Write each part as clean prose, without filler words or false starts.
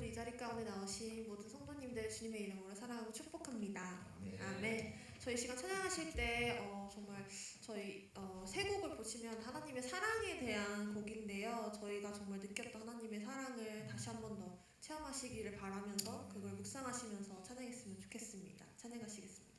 이 자리 가운데 나오신 모든 성도님들 주님의 이름으로 사랑하고 축복합니다. 아멘. 저희 시간 찬양하실 때 정말 저희 세 곡을 보시면 하나님의 사랑에 대한 곡인데요. 저희가 정말 느꼈던 하나님의 사랑을 다시 한 번 더 체험하시기를 바라면서 그걸 묵상하시면서 찬양했으면 좋겠습니다. 찬양하시겠습니다.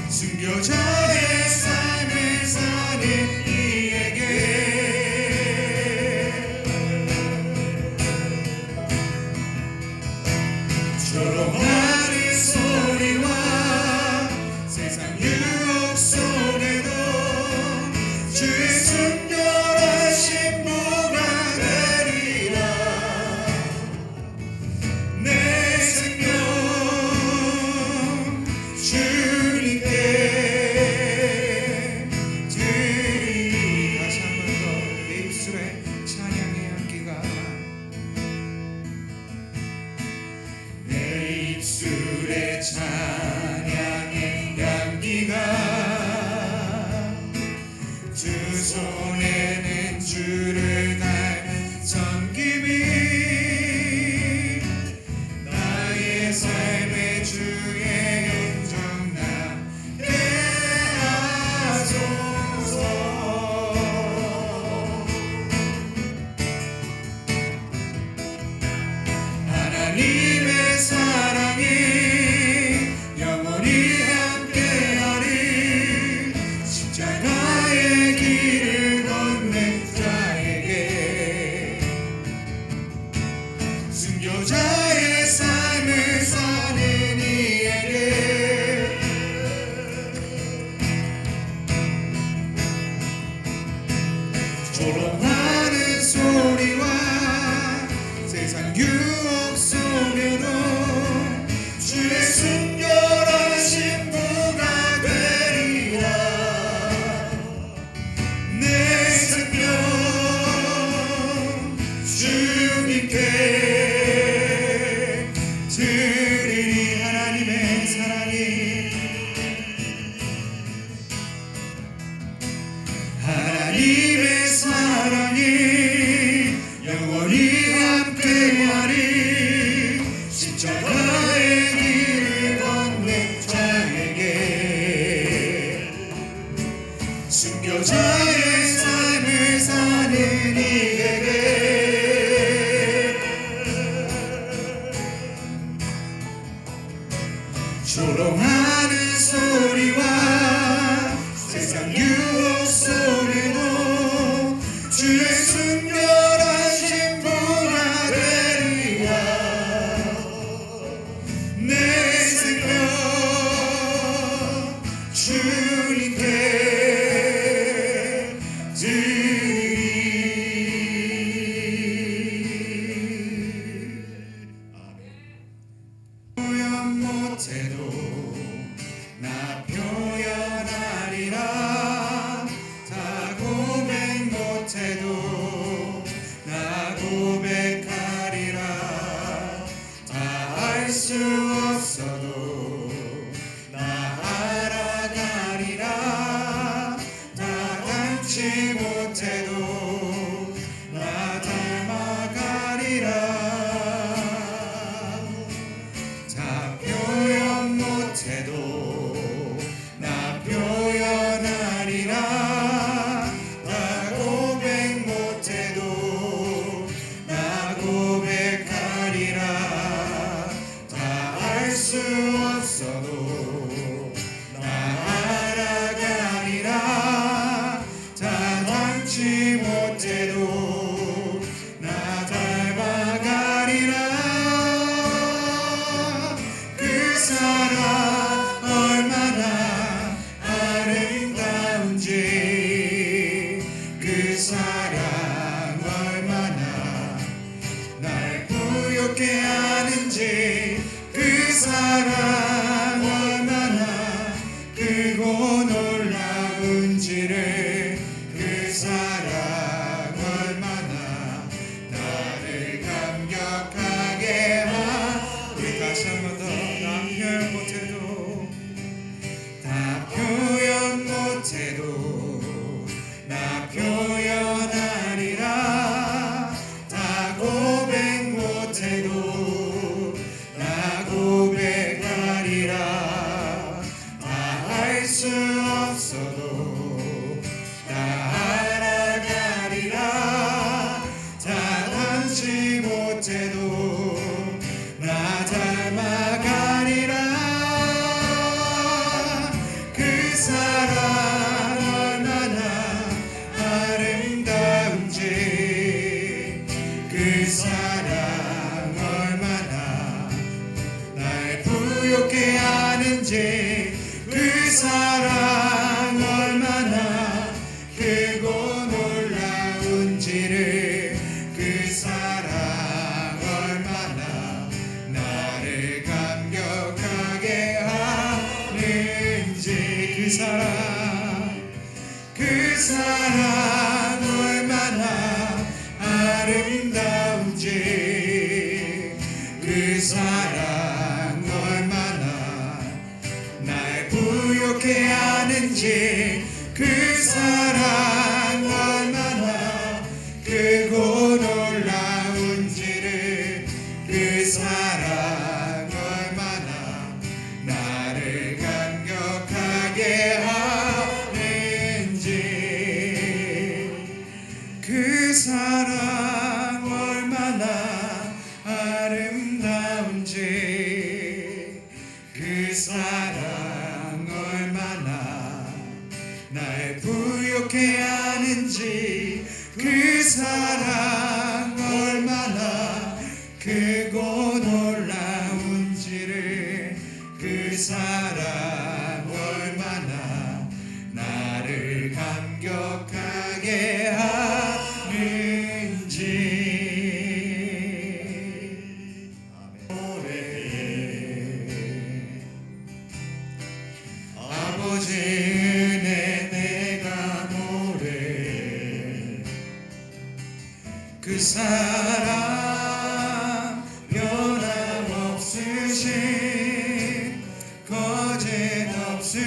순교자의 삶을 사는 이에게 조롱하는 소리와 세상 유혹 속에도 주의 순결한 신부가 되리라. 내 생명 주님께 드리니. 다시 한 번 더 내 입술에 찬양의 향기가, 내 입술에 찬양의 향기가, 두 손에는 주를 닮은 섬김이, 나의 삶의 주의 행정 나게 하소서. 하나님의 사랑이 영원히 함께하리. 십자가의 길을 건넨 자에게, 순교자의 삶을 사는 이에게, 조롱하는 소리와 세상 유혹 속에도 주의 순결한 신부가 되리라. 내 생명 주님께 드리니. 하나님의 사랑이, 하나님의 사랑이 영원히 함께하리. 십자가의 길을 건넨 자에게, 순교자의 삶을 사는 이에게, 부욕해 하는지 그 사랑 얼마나 크고 놀라운지를 그 사랑 얼마나 나를 감격하게 우리 다시 한 번 더 나 표현 못해도 나 표현하리라 다 고백 못해도 나 고백하리라 다 알 수 없어도 다 알아가리라 다 닮지 못해도 나 닮아가리라 그 사랑 얼마나 아름다운지 그 사랑 얼마나 날 부욕해 하는지 그 사랑 얼마나 크고 놀라운지를 그 사랑 얼마나 나를 감격하게 하는지 그 사랑 얼마나 아름다운지 그 사랑 얼마나 날 부욕해 하는지 그 사랑 얼마나 크고 놀라운지를 그 사랑 얼마나 나를 감격하게 하는지 그 사랑 얼마나 아름다운지 그 사랑 얼마나 날 부욕해 하는지 그 사랑 얼마나 크고 놀라운지를 그 사랑 얼마나 나를 감격하게 하는지 아버지 은혜 내가 노래 그 사랑 변함없으신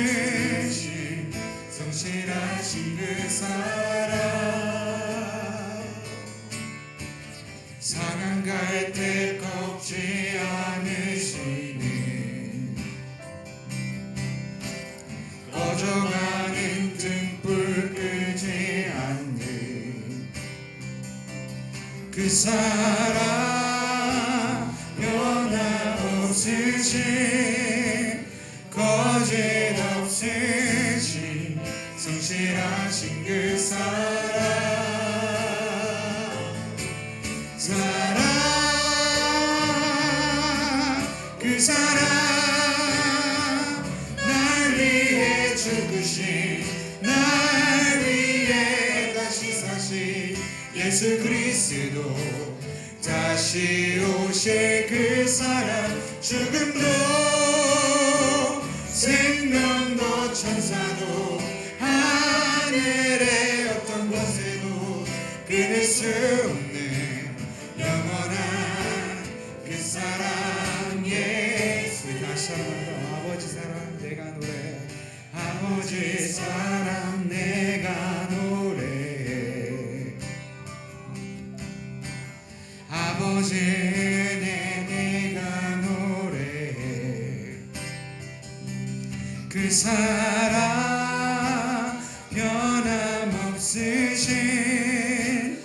거짓없으신 성실하신 그 사랑 상한 갈 때 꺾지 않으시는 꺼져가는 등불 끄지 않는 그 사랑 변함없으신 거짓없으신 성실하신 그 사랑 그 사랑 날 위해 죽으신 날 위해 다시 사신 예수 그리스도 다시 오실 그 사랑 죽음도 생명도 천사도 하늘의 어떤 곳에도 끊을 수 없는 영원한 그 사랑 예수 다시 한번 더 아버지 사랑 내가 노래 아버지 사랑 내가 노래 아버지 은혜 내가 노래 그 사랑 변함없으신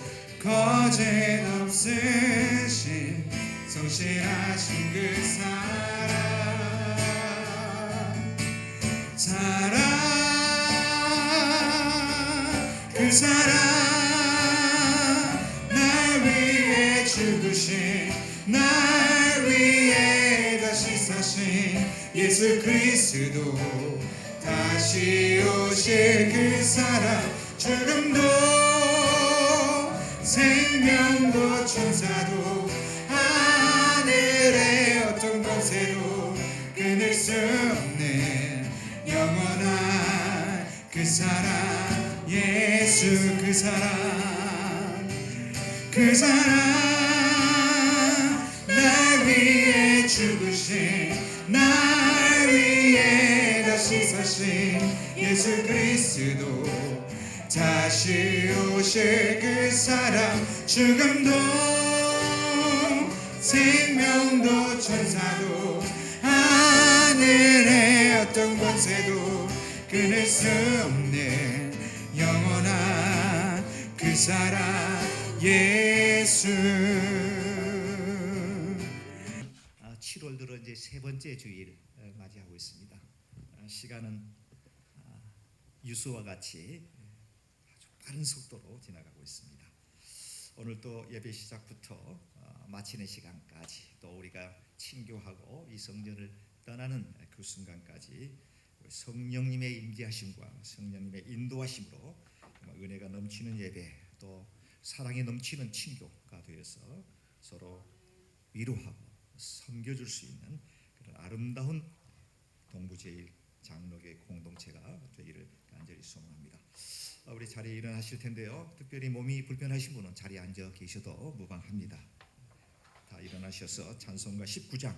거짓없으신 성실하신 그 사랑 그 사랑 날 위해 죽으신 날 위해 다시 사신 예수 그리스도 다시 오실 그 사랑 죽음도 생명도 천사도 그 사랑 그 사랑 날 위해 죽으신 날 위해 다시 사신 예수 그리스도 다시 오실 그 사랑 죽음도 생명도 천사도 하늘의 어떤 권세도 끊을 수 없는 영원한 그 사랑 예수. 7월 들어 이제 세 번째 주일 맞이하고 있습니다. 시간은 유수와 같이 아주 빠른 속도로 지나가고 있습니다. 오늘 또 예배 시작부터 마치는 시간까지 또 우리가 친교하고 이 성전을 떠나는 그 순간까지 성령님의 임재하심과 성령님의 인도하심으로 은혜가 넘치는 예배 또 사랑이 넘치는 친교가 되어서 서로 위로하고 섬겨줄 수 있는 그런 아름다운 동부제일 장로교회 공동체가 되기를 간절히 소망합니다. 우리 자리에 일어나실 텐데요. 특별히 몸이 불편하신 분은 자리에 앉아 계셔도 무방합니다. 다 일어나셔서 찬송가 19장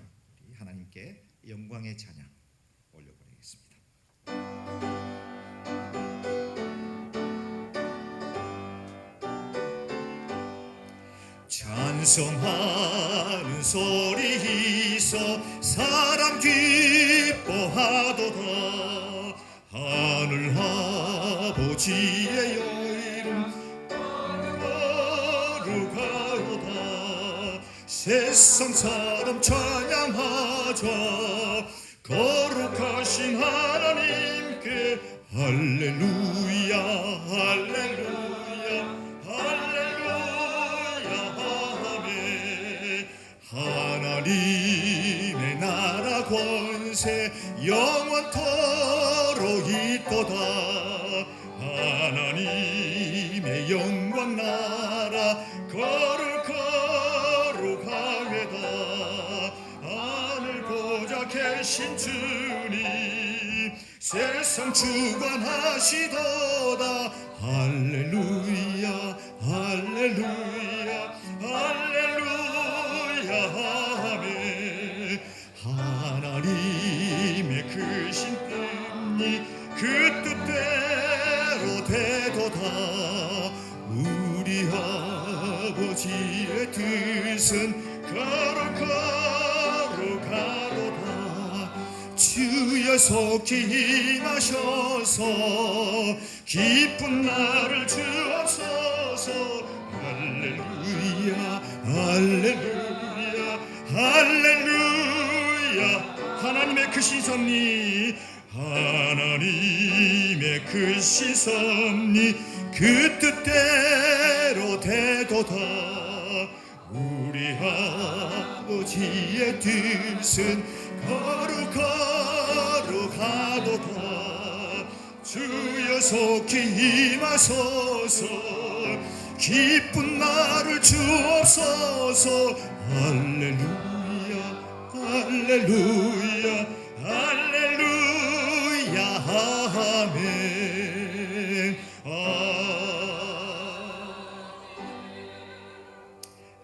하나님께 영광의 찬양 올려보내겠습니다. 찬송하는 소리 있어 사람 기뻐하도다. 하늘 아버지의 이름 거룩하도다. 세상 사람 찬양하자. 거룩하신 하나님께 할렐루야 할렐루야 할렐루야 아멘. 하나님의 나라 권세 영원토록 있도다. 하나님의 영광 나라 거룩하게다. 하늘 보좌 계신 주님 세상 주관하시도다. 할렐루야 할렐루야 할렐루야 아멘. 하나님의 크신 뜻이 그 뜻대로 되도다. 우리 아버지의 뜻은 거룩하도다. 주여 속히 임하셔서 기쁜 날을 주옵소서. 할렐루야 할렐루야 할렐루야. 하나님의 크신 섭리 하나님의 크신 섭리 그 뜻대로 되도다. 우리 아버지의 뜻은 거룩하도다. 주여 속히 임하소서 기쁜 날을 주옵소서. 할렐루야 할렐루야 할렐루야 아멘.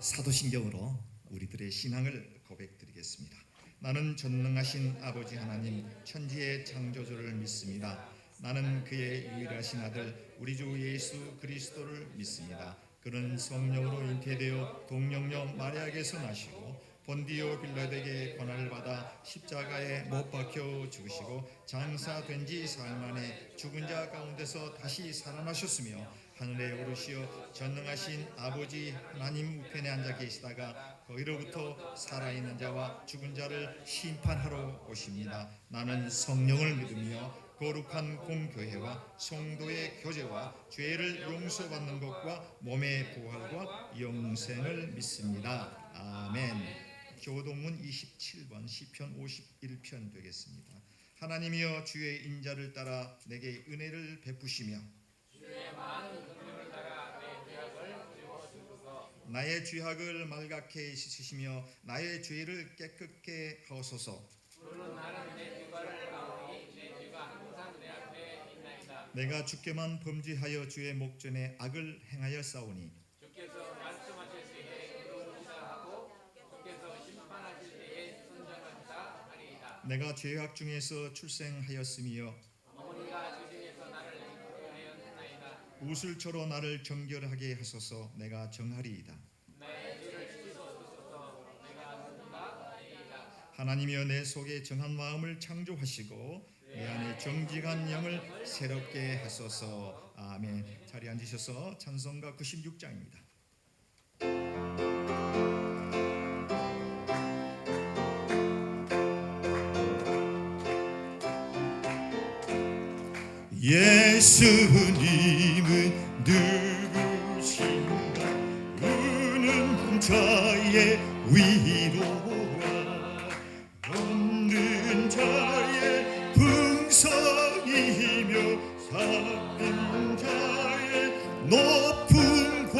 사도신경으로 우리들의 신앙을 고백드리겠습니다. 나는 전능하신 아버지 하나님 천지의 창조주를 믿습니다. 나는 그의 유일하신 아들 우리 주 예수 그리스도를 믿습니다. 그는 성령으로 잉태되어 동정녀 마리아에게서 나시고 본디오 빌라에게 고난을 받아 십자가에 못 박혀 죽으시고 장사된 지 사흘 만에 죽은 자 가운데서 다시 살아나셨으며 하늘에 오르시어 전능하신 아버지 하나님 우편에 앉아 계시다가 거기로부터 살아있는 자와 죽은 자를 심판하러 오십니다. 나는 성령을 믿으며 거룩한 공교회와 성도의 교제와 죄를 용서받는 것과 몸의 부활과 영생을 믿습니다. 아멘. 교동문 27번 시편 51편 되겠습니다. 하나님이여 주의 인자를 따라 내게 은혜를 베푸시며 주의 많은 긍휼을 따라 내 죄악을 지워주소서. 나의 죄악을 말갛게 씻으시며 나의 죄를 깨끗게 하소서. 주는 나는 내 죄과를 아오니 내 죄가 항상 내 앞에 있나이다. 내가 주께만 범죄하여 주의 목전에 악을 행하여 싸우니 주께서 말씀하실 때에 의로우시다 하고 주께서 심판하실 때에 선정하시다 하리이다. 내가 죄악 중에서 출생하였으며 어머니가 주중에서 나를 잉태하였나이다. 우슬초로 나를 정결하게 하소서. 내가 정하리이다. 나의 죄를 씻어주소서. 내가 누군가 아니이다. 하나님이여 내 속에 정한 마음을 창조하시고 내 안에 정직한 영을 새롭게 하소서. 아멘. 자리에 앉으셔서 찬송가 96장입니다. 예수님은 누구신가? 우는 자의 위로와 없는 자의 풍성이며 잡힌 자의 높음과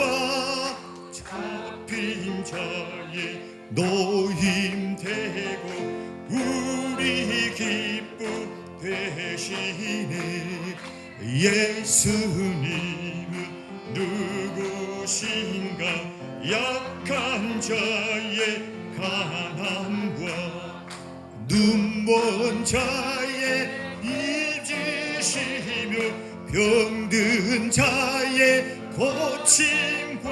잡힌 자의 노임되고 우리 기쁨 되시네. 예수님은 누구신가? 약한 자의 가난과 눈먼 자의 입지시며 병든 자의 고침과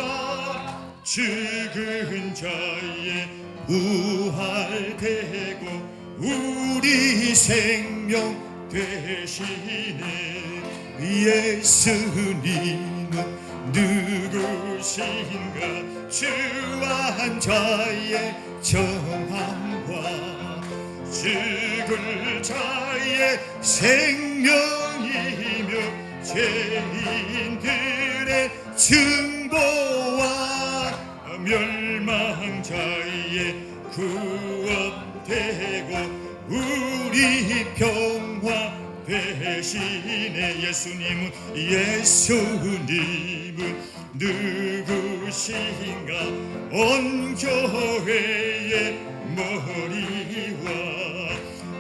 죽은 자의 부활되고 우리 생명 되시네. 예수님은 누구신가? 주한 자의 정함과 죽을 자의 생명이며 죄인들의 증보와 멸망자의 구원되고 우리 평화 되시네. 예수님은 누구신가? 온 교회의 머리와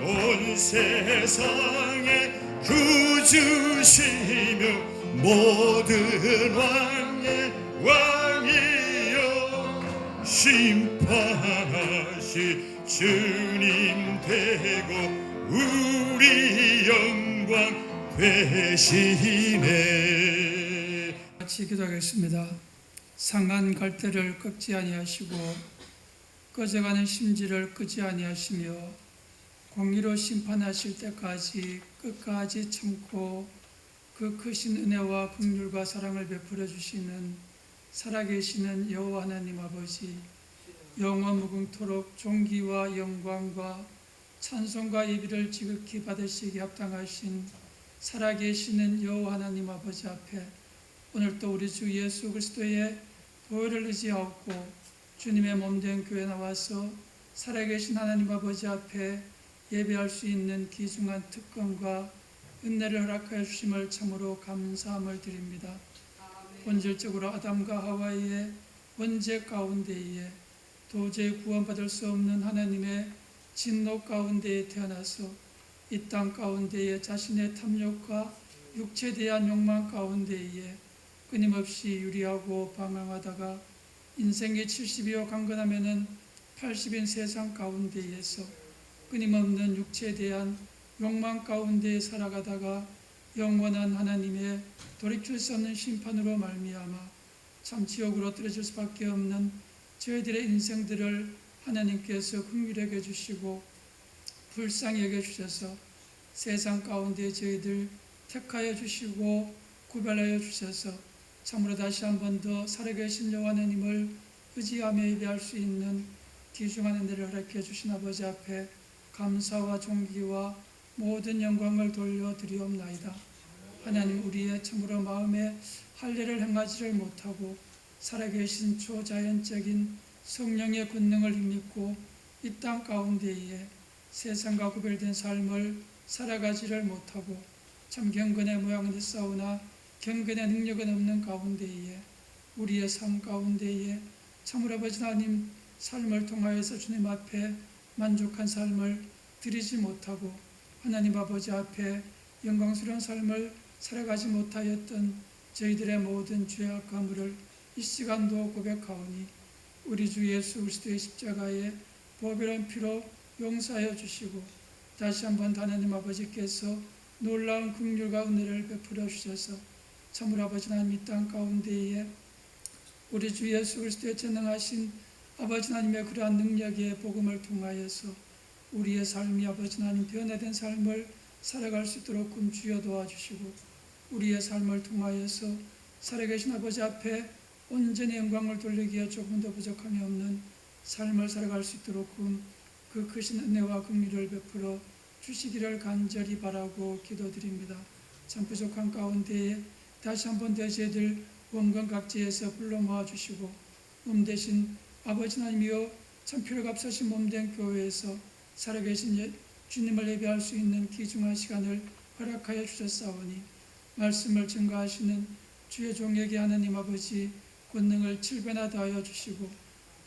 온 세상의 구주시며 모든 왕의 왕이여 심판하실 주님 되고 우리 영광 되시네. 같이 기도하겠습니다. 상한 갈대를 꺾지 아니하시고 꺼져가는 심지를 끄지 아니하시며 공의로 심판하실 때까지 끝까지 참고 그 크신 은혜와 긍휼과 사랑을 베풀어 주시는 살아계시는 여호와 하나님 아버지, 영원 무궁토록 존귀와 영광과 찬송과 예비를 지극히 받으시기 합당하신 살아계시는 여호와 하나님 아버지 앞에 오늘도 우리 주 예수 그리스도의 보혈을 의지하고 주님의 몸된 교회 나와서 살아계신 하나님 아버지 앞에 예배할 수 있는 귀중한 특권과 은혜를 허락하여 주심을 참으로 감사함을 드립니다. 본질적으로 아담과 하와이의 원죄 가운데에 도저히 구원받을 수 없는 하나님의 진노 가운데에 태어나서 이 땅 가운데에 자신의 탐욕과 육체에 대한 욕망 가운데에 끊임없이 유리하고 방황하다가 인생이 70이요 강건하면은 80인 세상 가운데에서 끊임없는 육체에 대한 욕망 가운데 살아가다가 영원한 하나님의 돌이킬 수 없는 심판으로 말미암아 참 지옥으로 떨어질 수밖에 없는 저희들의 인생들을 하나님께서 긍휼히 여겨주시고 불쌍히 여겨주셔서 세상 가운데 저희들 택하여 주시고 구별하여 주셔서 참으로 다시 한 번 더 살아계신 여호와 하나님을 의지하며 예배할 수 있는 귀중한 은혜를 허락해 주신 아버지 앞에 감사와 존귀와 모든 영광을 돌려드리옵나이다. 하나님, 우리의 참으로 마음에 할례를 행하지를 못하고 살아계신 초자연적인 성령의 권능을 힘입고 이 땅 가운데에 세상과 구별된 삶을 살아가지를 못하고 참 경건의 모양은 있사오나 경건의 능력은 없는 가운데에 우리의 삶 가운데에 참으로 아버지 하나님 삶을 통하여서 주님 앞에 만족한 삶을 드리지 못하고 하나님 아버지 앞에 영광스러운 삶을 살아가지 못하였던 저희들의 모든 죄악 가물을 이 시간도 고백하오니 우리 주 예수 그리스도의 십자가의 보배로운 피로 용서하여 주시고 다시 한번 하나님 아버지께서 놀라운 긍휼과 은혜를 베풀어 주셔서 참으로 아버지 하나님 이 땅 가운데에 우리 주 예수 그리스도의 전능하신 아버지 하나님의 그러한 능력의 복음을 통하여서 우리의 삶이 아버지 하나님 변화된 삶을 살아갈 수 있도록 주여 도와주시고 우리의 삶을 통하여서 살아계신 아버지 앞에 온전히 영광을 돌리기에 조금도 부족함이 없는 삶을 살아갈 수 있도록 그 크신 은혜와 긍휼을 베풀어 주시기를 간절히 바라고 기도드립니다. 참 부족한 가운데에 다시 한번 더 저희들 원건 각지에서 불러 모아주시고 몸 대신 아버지 하나님이여 참 필요값으신 몸된 교회에서 살아계신 주님을 예배할 수 있는 귀중한 시간을 허락하여 주셨사오니 말씀을 증거하시는 주의 종에게 하나님 아버지 권능을 7배나 더하여 주시고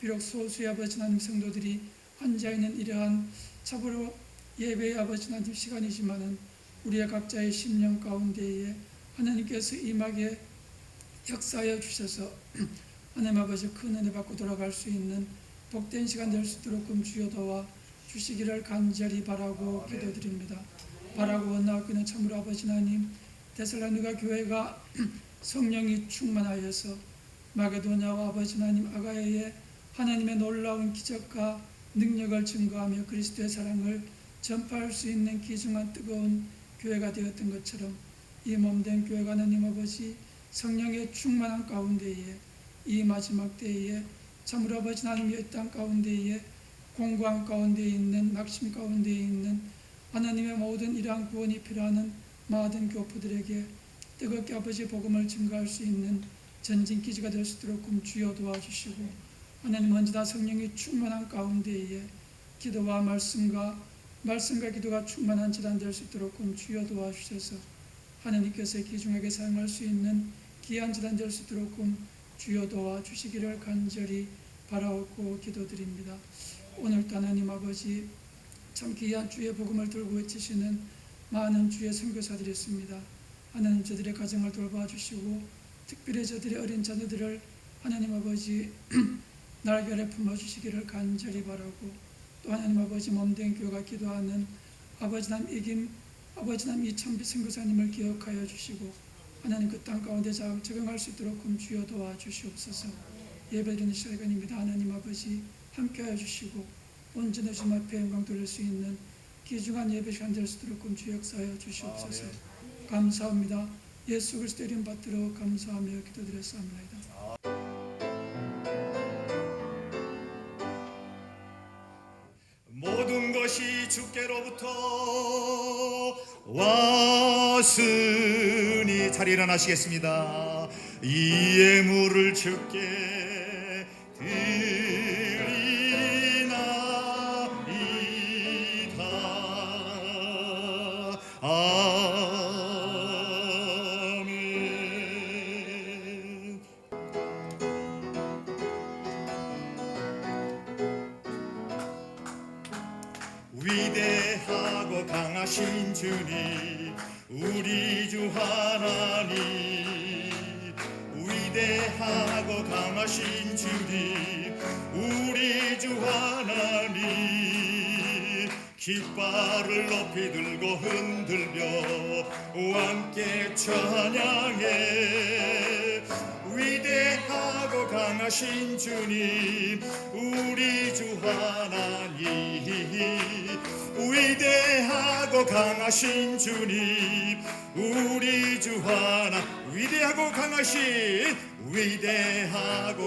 비록 소수의 아버지 하나님 성도들이 앉아있는 이러한 참으로 예배의 아버지 하나님 시간이지만은 우리의 각자의 심령 가운데에 하나님께서 임하게 역사하여 주셔서 하나님 아버지 큰 은혜 받고 돌아갈 수 있는 복된 시간 될 수 있도록 주여 도와 주시기를 간절히 바라고 기도드립니다. 바라고 원하옵기는 참으로 아버지 하나님 데살로니가 교회가 성령이 충만하여서 마게도냐와 아버지 하나님 아가야에 하나님의 놀라운 기적과 능력을 증거하며 그리스도의 사랑을 전파할 수 있는 귀중한 뜨거운 교회가 되었던 것처럼 이 몸된 교회가 하나님 아버지 성령의 충만한 가운데에 이 마지막 때에 참으로 아버지 하나님의 이 땅 가운데에 공고한 가운데에 있는 낙심 가운데에 있는 하나님의 모든 이러한 구원이 필요하는 모든 교포들에게 뜨겁게 아버지 복음을 증거할 수 있는 전진기지가 될 수 있도록 주여 도와주시고 하나님 언제나 성령이 충만한 가운데에 기도와 말씀과 기도가 충만한 재단 될 수 있도록 주여 도와주셔서 하나님께서 귀중하게 사용할 수 있는 귀한 재단 될 수 있도록 주여 도와주시기를 간절히 바라옵고 기도드립니다. 오늘도 하나님 아버지 참 귀한 주의 복음을 들고 외치시는 많은 주의 선교사들이 있습니다. 하나님 저들의 가정을 돌봐주시고 특별히 저들의 어린 자녀들을 하나님 아버지 날개 아래 품어주시기를 간절히 바라고 또 하나님 아버지 몸된 교회가 기도하는 아버지 하나님 아버지 하나님 이천비 선교사님을 기억하여 주시고 하나님 그 땅 가운데 적응할 수 있도록 주여 도와주시옵소서. 예배드리는 시간입니다. 하나님 아버지 함께하여 주시고 온전히 주님 앞에 영광 돌릴 수 있는 귀중한 예배 시간 될 수 있도록 주 역사하여 주시옵소서. 감사합니다. 예수 그리스도 이름 받들어 감사하며 기도드렸사옵나이다. 모든 것이 주께로부터 왔으니 잘 일어나시겠습니다. 이 예물을 주께 드리나이다. 아멘. 위대하고 강하신 주님 우리 주 하나님 위대하고 강하신 주님 우리 주 하나님 깃발을 높이 들고 흔들며 함께 찬양해 위대하고 강하신 주님 우리 주 하나님 위대하고 강하신 주님 우리 주 하나 위대하고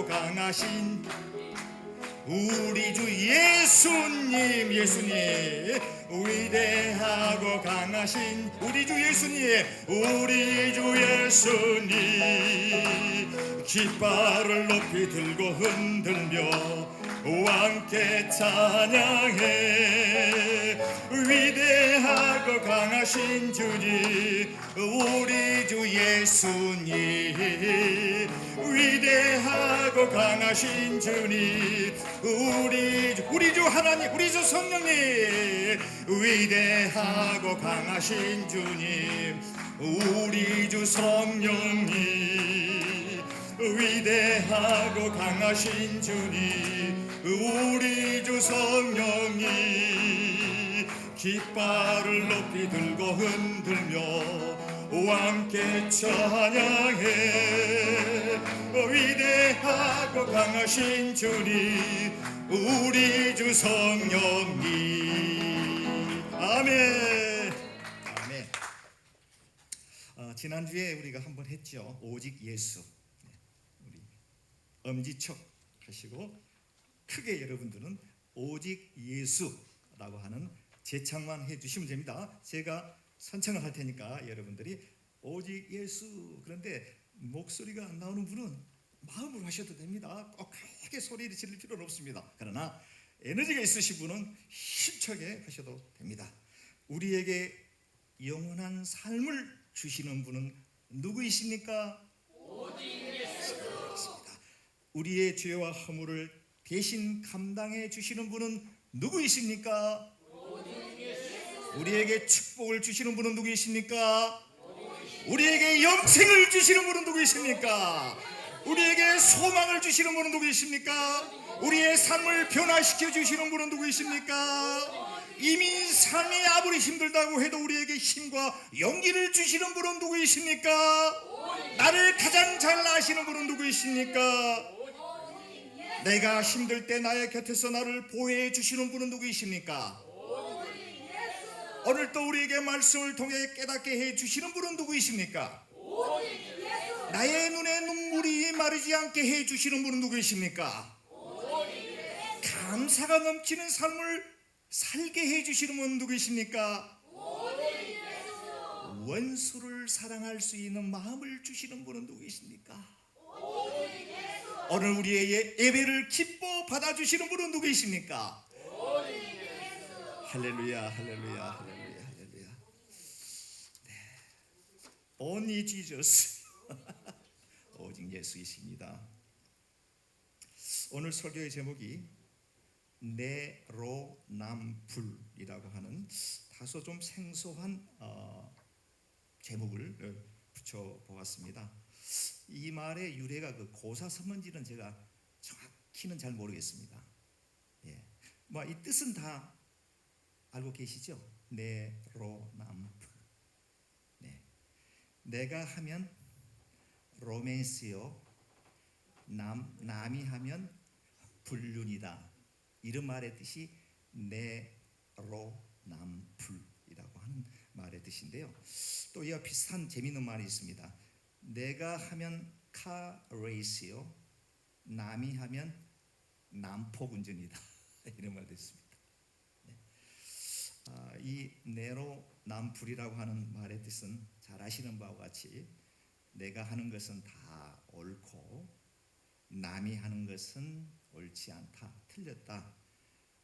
강하신 우리 주 예수님 위대하고 강하신 우리 주 예수님 깃발을 높이 들고 흔들며 함께 찬양해 위대하고 강하신 주님 우리 주 예수님 위대하고 강하신 주님 우리 주 하나님 우리 주 성령님 위대하고 강하신 주님 우리 주 성령이 위대하고 강하신 주님 우리 주 성령이 깃발을 높이 들고 흔들며 함께 찬양해 위대하고 강하신 주님 우리 주 성령님 아멘. 아멘. 지난주에 우리가 한번 했죠. 오직 예수. 우리 엄지척 하시고 크게 여러분들은 오직 예수라고 하는 재창만 해주시면 됩니다. 제가 선창을 할 테니까 여러분들이 오직 예수 그런데 목소리가 안 나오는 분은 마음으로 하셔도 됩니다. 꼭 크게 소리를 지를 필요는 없습니다. 그러나 에너지가 있으신 분은 힘차게 하셔도 됩니다. 우리에게 영원한 삶을 주시는 분은 누구이십니까? 오직 예수입니다. 우리의 죄와 허물을 대신 감당해 주시는 분은 누구이십니까? 우리에게 축복을 주시는 분은 누구이십니까? 우리에게 영생을 주시는 분은 누구이십니까? 우리에게 소망을 주시는 분은 누구이십니까? 우리의 삶을 변화시켜 주시는 분은 누구이십니까? 이미 삶이 아무리 힘들다고 해도 우리에게 힘과 용기를 주시는 분은 누구이십니까? 나를 가장 잘 아시는 분은 누구이십니까? 내가 힘들 때 나의 곁에서 나를 보호해 주시는 분은 누구이십니까? 오늘 또 우리에게 말씀을 통해 깨닫게 해 주시는 분은 누구이십니까? 나의 눈에 눈물이 마르지 않게 해 주시는 분은 누구이십니까? 감사가 넘치는 삶을 살게 해 주시는 분은 누구이십니까? 원수를 사랑할 수 있는 마음을 주시는 분은 누구이십니까? 오늘 우리의 예배를 기뻐 받아주시는 분은 누구이십니까? 할렐루야 할렐루야 할렐루야 할렐루야. 네. Only Jesus. 오직 예수이십니다. 오늘 설교의 제목이 내로남불이라고 하는 다소 좀 생소한 제목을 붙여보았습니다. 이 말의 유래가 그 고사선문지는 제가 정확히는 잘 모르겠습니다. 예. 뭐 이 뜻은 다 알고 계시죠? 내로남불. 네. 내가 하면 로맨스요. 남이 하면 불륜이다. 이런 말의 뜻이 내로남불이라고 하는 말의 뜻인데요. 또 이와 비슷한 재미있는 말이 있습니다. 내가 하면 카레이스요. 남이 하면 난폭운전이다. 이런 말도 있습니다. 네. 이 내로남불이라고 하는 말의 뜻은 잘 아시는 바와 같이 내가 하는 것은 다 옳고 남이 하는 것은 옳지 않다, 틀렸다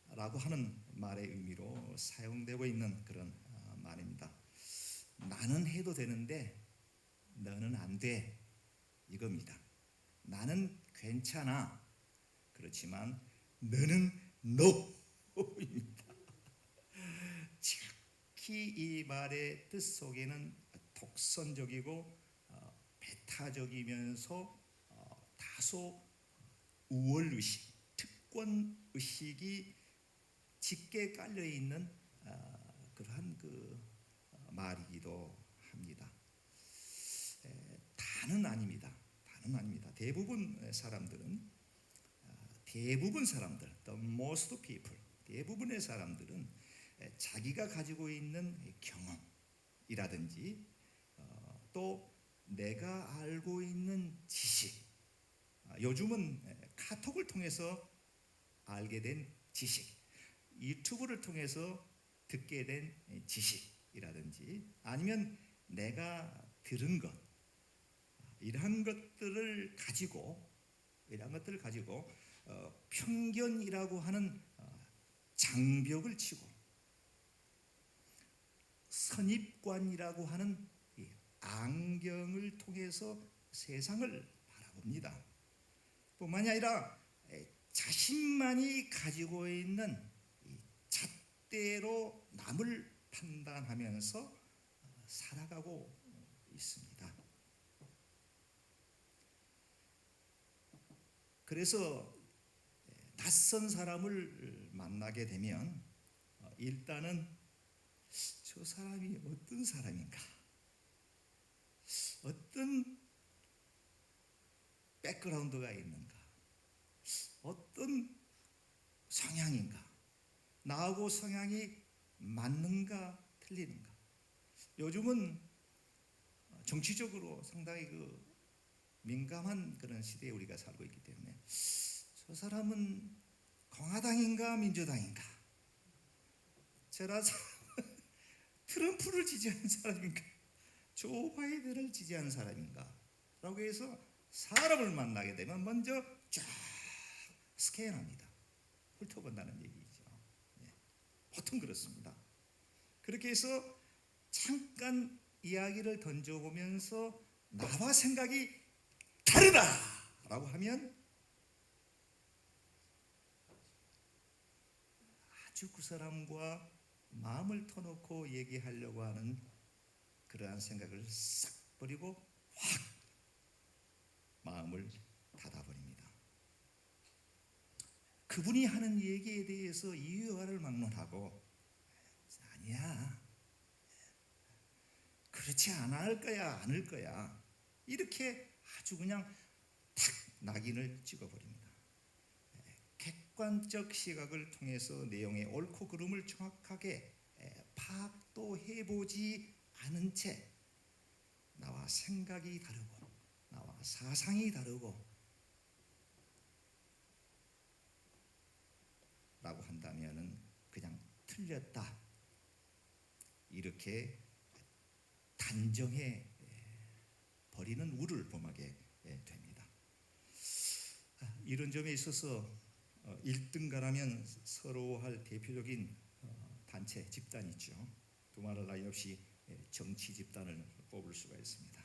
라고 하는 말의 의미로 사용되고 있는 그런 말입니다. 나는 해도 되는데 너는 안 돼, 이겁니다. 나는 괜찮아, 그렇지만 너는 NO입니다. 특히 이 말의 뜻 속에는 독선적이고 배타적이면서 다소 우월의식, 특권의식이 짙게 깔려있는 그러한 말이기도 합니다. 다는 아닙니다. 다는 아닙니다. 대부분 사람들, the most people, 대부분의 사람들은 자기가 가지고 있는 경험이라든지 또 내가 알고 있는 지식, 요즘은 카톡을 통해서 알게 된 지식, 유튜브를 통해서 듣게 된 지식이라든지 아니면 내가 들은 것, 이러한 것들을 가지고 편견이라고 하는 장벽을 치고 선입관이라고 하는 안경을 통해서 세상을 바라봅니다. 뿐만이 아니라 자신만이 가지고 있는 잣대로 남을 판단하면서 살아가고 있습니다. 그래서 낯선 사람을 만나게 되면 일단은 저 사람이 어떤 사람인가, 어떤 백그라운드가 있는가, 어떤 성향인가, 나하고 성향이 맞는가 틀리는가. 요즘은 정치적으로 상당히 민감한 그런 시대에 우리가 살고 있기 때문에 저 사람은 공화당인가 민주당인가, 저라 트럼프를 지지하는 사람인가, 조 바이든을 지지하는 사람인가 라고 해서 사람을 만나게 되면 먼저 쫙 스캔합니다. 훑어본다는 얘기죠. 보통 그렇습니다. 그렇게 해서 잠깐 이야기를 던져보면서 나와 생각이 다르다라고 하면 아주 그 사람과 마음을 터놓고 얘기하려고 하는 그러한 생각을 싹 버리고 확 마음을 닫아버립니다. 그분이 하는 얘기에 대해서 이유와를 막론하고 아니야, 그렇지 않을 거야, 않을 거야, 이렇게 아주 그냥 탁 낙인을 찍어버립니다. 객관적 시각을 통해서 내용의 옳고 그름을 정확하게 파악도 해보지 않은 채 나와 생각이 다르고 나와 사상이 다르고 라고 한다면은 그냥 틀렸다 이렇게 단정해 버리는 우를 범하게 됩니다. 이런 점에 있어서 1등가라면 서러워할 대표적인 단체, 집단이 있죠. 두말할 나위 없이 정치 집단을 뽑을 수가 있습니다.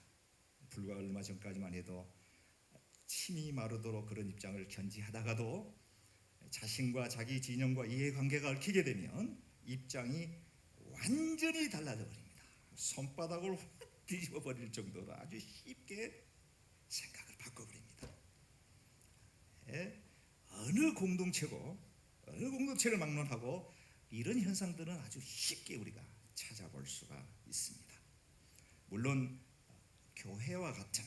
불과 얼마 전까지만 해도 침이 마르도록 그런 입장을 견지하다가도 자신과 자기 진영과 이해관계가 얽히게 되면 입장이 완전히 달라져 버립니다. 손바닥을 확 뒤집어 버릴 정도로 아주 쉽게 생각을 바꿔버립니다. 어느 공동체고 어느 공동체를 막론하고 이런 현상들은 아주 쉽게 우리가 찾아볼 수가 있습니다. 물론 교회와 같은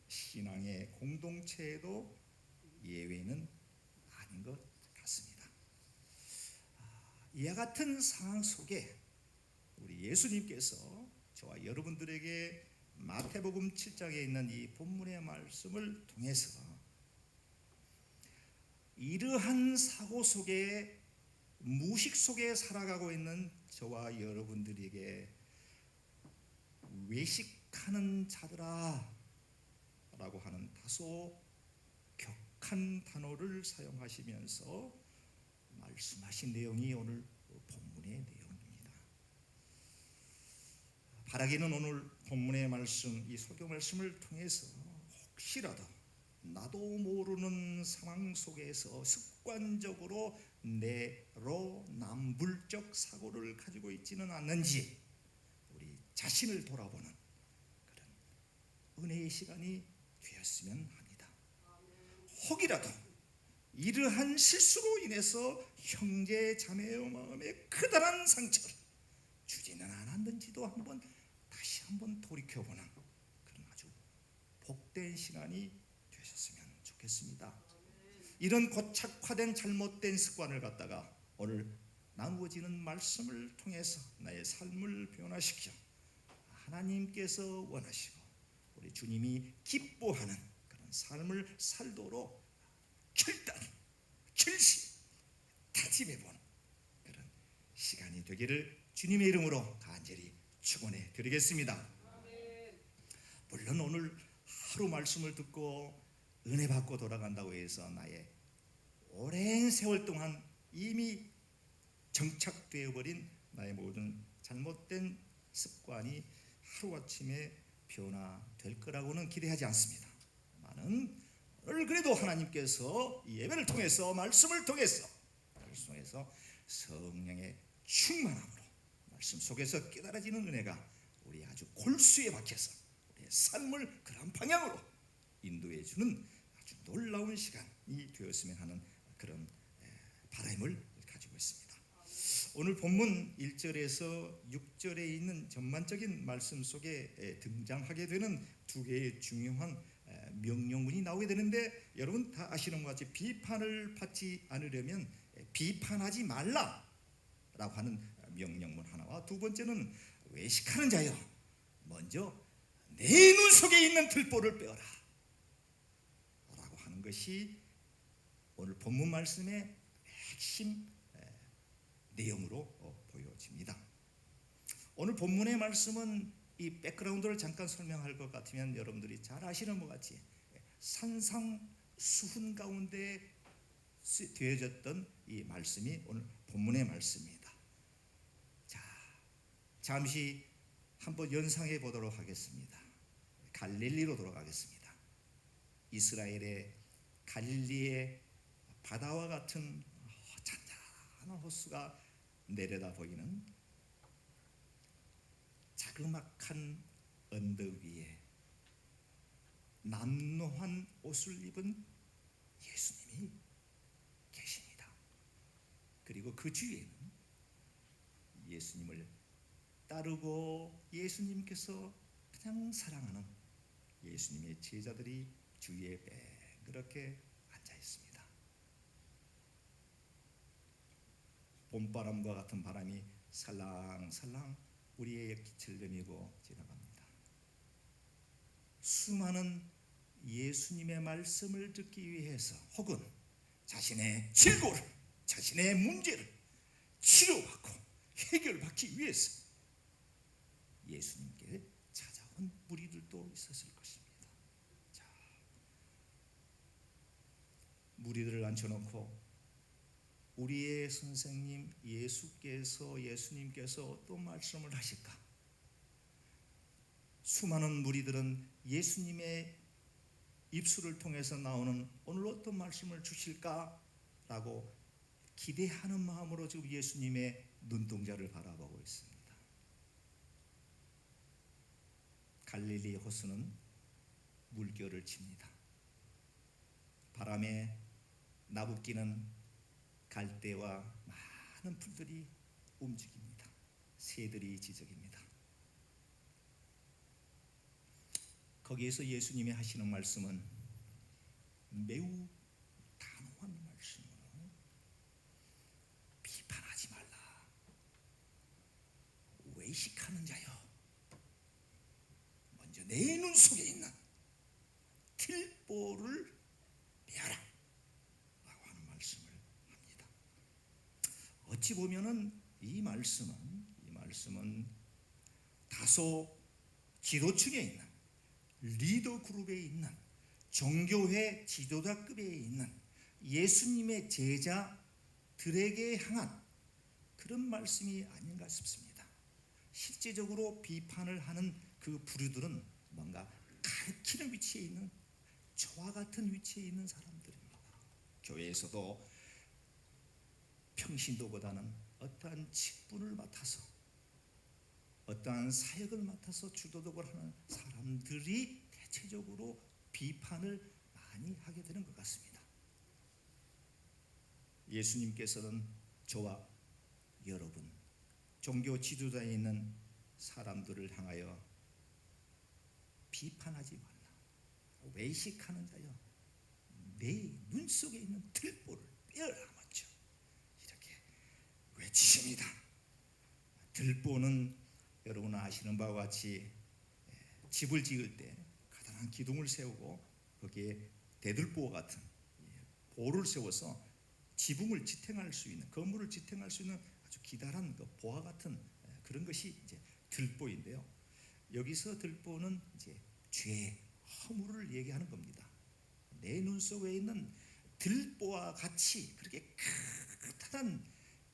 신앙의 공동체에도 예외는 아닌 것 같습니다. 이와 같은 상황 속에 우리 예수님께서 저와 여러분들에게 마태복음 7장에 있는 이 본문의 말씀을 통해서 이러한 사고 속에 무식 속에 살아가고 있는 저와 여러분들에게 외식하는 자들아 라고 하는 다소 격한 단어를 사용하시면서 말씀하신 내용이 오늘 본문의 내용입니다. 바라기는 오늘 본문의 말씀, 이 설교 말씀을 통해서 혹시라도 나도 모르는 상황 속에서 습관적으로 내로남불적 사고를 가지고 있지는 않는지 우리 자신을 돌아보는 그런 은혜의 시간이 되었으면 합니다. 혹이라도 이러한 실수로 인해서 형제 자매의 마음에 크다란 상처를 주지는 않았는지도 다시 한번 돌이켜보는 그런 아주 복된 시간이 되셨으면 좋겠습니다. 이런 고착화된 잘못된 습관을 갖다가 오늘 나누어지는 말씀을 통해서 나의 삶을 변화시켜 하나님께서 원하시고 우리 주님이 기뻐하는 그런 삶을 살도록 결심 다짐해보는 그런 시간이 되기를 주님의 이름으로 간절히 축원해 드리겠습니다. 물론 오늘 하루 말씀을 듣고 은혜 받고 돌아간다고 해서 나의 오랜 세월 동안 이미 정착되어 버린 나의 모든 잘못된 습관이 하루아침에 변화될 거라고는 기대하지 않습니다. 나는 오늘 그래도 하나님께서 이 예배를 통해서 말씀을 통해서 성령의 충만함으로 말씀 속에서 깨달아지는 은혜가 우리 아주 골수에 박혀서 삶을 그런 방향으로 인도해 주는 아주 놀라운 시간이 되었으면 하는 그런 바람을 가지고 있습니다. 오늘 본문 1절에서 6절에 있는 전반적인 말씀 속에 등장하게 되는 두 개의 중요한 명령문이 나오게 되는데, 여러분 다 아시는 것 같이 비판을 받지 않으려면 비판하지 말라라고 하는 명령문 하나와, 두 번째는 외식하는 자여 먼저 내 눈 속에 있는 들보를 빼어라 라고 하는 것이 오늘 본문 말씀의 핵심 내용으로 보여집니다. 오늘 본문의 말씀은 이 백그라운드를 잠깐 설명할 것 같으면 여러분들이 잘 아시는 것 같이 산상수훈 가운데 되어졌던 이 말씀이 오늘 본문의 말씀입니다. 자, 잠시 한번 연상해 보도록 하겠습니다. 갈릴리로 돌아가겠습니다. 이스라엘의 갈릴리의 바다와 같은 잔잔한 호수가 내려다 보이는 자그마한 언덕 위에 남노한 옷을 입은 예수님이 계십니다. 그리고 그 주위에는 예수님을 따르고 예수님께서 가장 사랑하는 예수님의 제자들이 주위에 그렇게 앉아 있습니다. 봄바람과 같은 바람이 살랑살랑 우리의 깃을 내밀고 지나갑니다. 수많은 예수님의 말씀을 듣기 위해서, 혹은 자신의 질고를, 자신의 문제를 치료받고 해결받기 위해서 예수님께 찾아온 무리들도 있었을 것입니다. 자, 무리들을 앉혀놓고 우리의 선생님 예수님께서 어떤 말씀을 하실까? 수많은 무리들은 예수님의 입술을 통해서 나오는 오늘 어떤 말씀을 주실까라고 기대하는 마음으로 지금 예수님의 눈동자를 바라보고 있습니다. 갈릴리 호수는 물결을 칩니다. 바람에 나부끼는 갈대와 많은 풀들이 움직입니다. 새들이 지저깁니다. 거기에서 예수님이 하시는 말씀은 매우 단호한 말씀으로 비판하지 말라. 외식하는 자여 먼저 내 눈 속에 있는 들보를 빼어라 라고 하는 말씀을 합니다. 어찌 보면은 이 말씀은 다소 지도층에 있는, 리더 그룹에 있는, 종교회 지도자급에 있는 예수님의 제자들에게 향한 그런 말씀이 아닌가 싶습니다. 실제적으로 비판을 하는 그 부류들은 뭔가 가르치는 위치에 있는, 저와 같은 위치에 있는 사람들입니다. 교회에서도 평신도보다는 어떠한 직분을 맡아서, 어떠한 사역을 맡아서 주도적으로 하는 사람들이 대체적으로 비판을 많이 하게 되는 것 같습니다. 예수님께서는 저와 여러분, 종교 지도자에 있는 사람들을 향하여 비판하지 말라. 외식하는 자여 내 눈 속에 있는 들보를 빼어라 먼저 이렇게 외치십니다. 들보는 여러분 아시는 바와 같이 집을 지을 때 가다란 기둥을 세우고 거기에 대들보 같은 보를 세워서 지붕을 지탱할 수 있는, 건물을 지탱할 수 있는 아주 기다란 그 보화 같은 그런 것이 이제 들보인데요. 여기서 들보는 이제 죄, 허물을 얘기하는 겁니다. 내 눈 속에 있는 들보와 같이 그렇게 크다란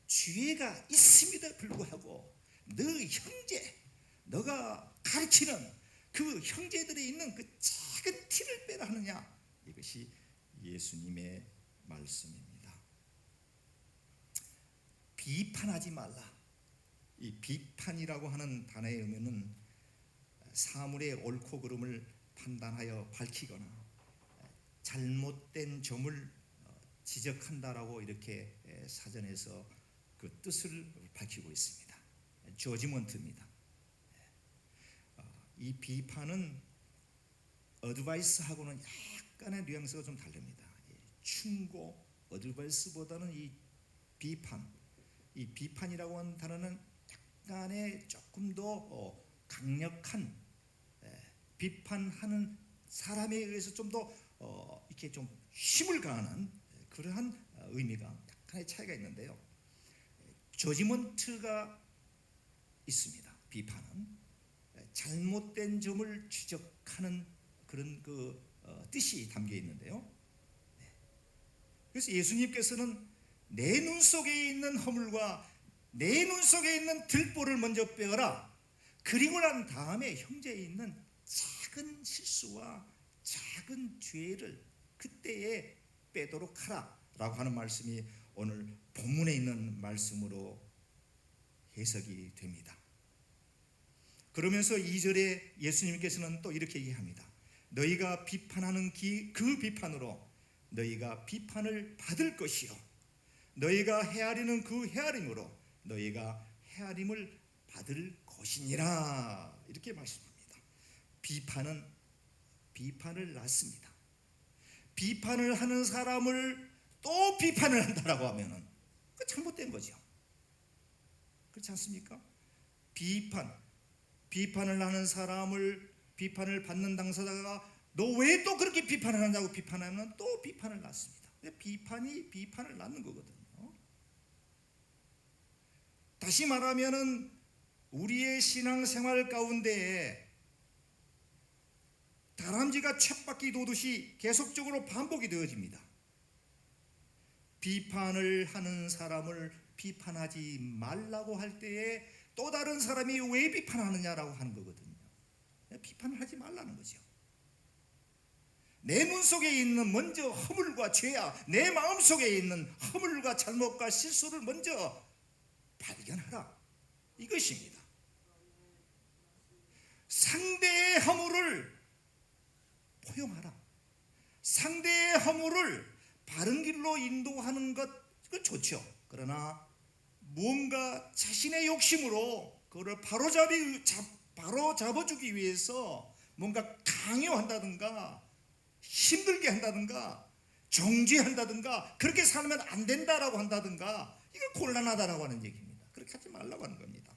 죄가 있음에도 불구하고 너 형제, 너가 가르치는 그 형제들이 있는 그 작은 티를 빼라 하느냐, 이것이 예수님의 말씀입니다. 비판하지 말라. 이 비판이라고 하는 단어의 의미는 사물의 옳고 그름을 판단하여 밝히거나 잘못된 점을 지적한다라고 이렇게 사전에서 그 뜻을 밝히고 있습니다. 저지먼트입니다. 이 비판은 어드바이스하고는 약간의 뉘앙스가 좀 다릅니다. 충고, 어드바이스보다는 이 비판이라고 하는 단어는 약간의 조금 더 강력한 비판하는 사람에 의해서 좀 더 이렇게 좀 힘을 가하는 그러한 의미가 약간의 차이가 있는데요. 저지먼트가 있습니다. 비판은 잘못된 점을 지적하는 그런 그 뜻이 담겨 있는데요. 그래서 예수님께서는 내 눈 속에 있는 허물과 내 눈 속에 있는 들보를 먼저 빼어라. 그리고 난 다음에 형제에 있는 작은 실수와 작은 죄를 그때에 빼도록 하라라고 하는 말씀이 오늘 본문에 있는 말씀으로 해석이 됩니다. 그러면서 2절에 예수님께서는 또 이렇게 얘기합니다. 너희가 비판하는 그 비판으로 너희가 비판을 받을 것이요 너희가 헤아리는 그 헤아림으로 너희가 헤아림을 받을 것이니라. 이렇게 말씀합니다. 비판을 낳습니다. 비판을 하는 사람을 또 비판을 한다라고 하면은 그 잘못된 거죠. 그렇지 않습니까? 비판을 하는 사람을 비판을 받는 당사자가 너 왜 또 그렇게 비판을 한다고 비판하면 또 비판을 낳습니다. 비판이 비판을 낳는 거거든요. 다시 말하면은 우리의 신앙생활 가운데에 다람쥐가 쳇바퀴 도듯이 계속적으로 반복이 되어집니다. 비판을 하는 사람을 비판하지 말라고 할 때에 또 다른 사람이 왜 비판하느냐라고 하는 거거든요. 비판을 하지 말라는 거죠. 내 눈 속에 있는 먼저 허물과 죄야, 내 마음 속에 있는 허물과 잘못과 실수를 먼저 발견하라. 이것입니다. 상대의 허물을 포용하라. 상대의 허물을 바른 길로 인도하는 것, 그 좋죠. 그러나 무언가 자신의 욕심으로 그걸 바로 잡아주기 위해서 뭔가 강요한다든가 힘들게 한다든가 정죄한다든가 그렇게 살면 안 된다라고 한다든가 이거 곤란하다라고 하는 얘기입니다. 그렇게 하지 말라고 하는 겁니다.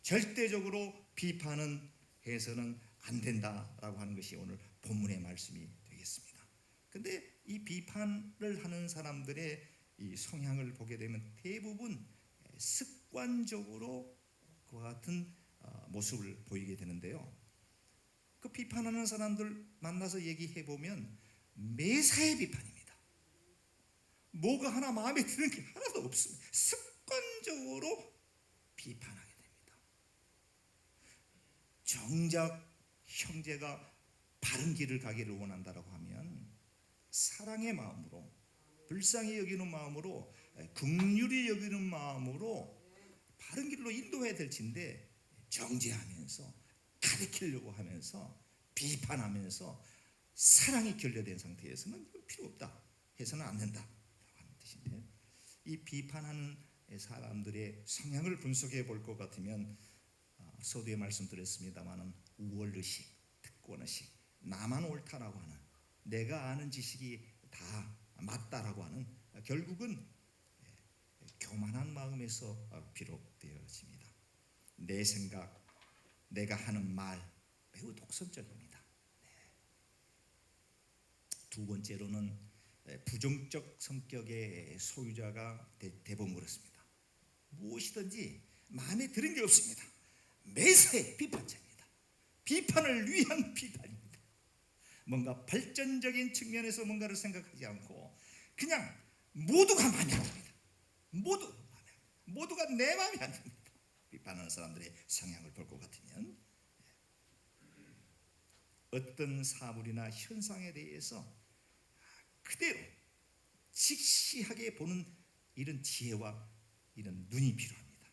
절대적으로 비판은 해서는 안 된다라고 하는 것이 오늘 본문의 말씀이 되겠습니다. 근데 이 비판을 하는 사람들의 이 성향을 보게 되면 대부분 습관적으로 그와 같은 모습을 보이게 되는데요. 그 비판하는 사람들 만나서 얘기해 보면 매사에 비판입니다. 뭐가 하나 마음에 드는 게 하나도 없습니다. 습관적으로 비판하게 됩니다. 정작 형제가 바른 길을 가기를 원한다라고 하면 사랑의 마음으로, 불쌍히 여기는 마음으로, 긍휼히 여기는 마음으로 바른 길로 인도해야 될 텐데 정죄하면서 가르치려고 하면서 비판하면서 사랑이 결여된 상태에서는 필요 없다, 해서는 안 된다라고 하는 뜻인데, 이 비판하는 사람들의 성향을 분석해 볼 것 같으면 서두에 말씀드렸습니다마는 우월의식, 특권의식, 나만 옳다라고 하는, 내가 아는 지식이 다 맞다라고 하는, 결국은 교만한 마음에서 비롯되어집니다. 내 생각, 내가 하는 말 매우 독선적입니다. 두 번째로는 부정적 성격의 소유자가 대부분 그렇습니다. 무엇이든지 마음에 드는 게 없습니다. 매사에 비판자입니다. 비판을 위한 비판입니다. 뭔가 발전적인 측면에서 뭔가를 생각하지 않고 그냥 모두가 마음에 안 듭니다. 모두가 내 마음에 안 듭니다. 비판하는 사람들의 성향을 볼 것 같으면 어떤 사물이나 현상에 대해서 그대로 직시하게 보는 이런 지혜와 이런 눈이 필요합니다.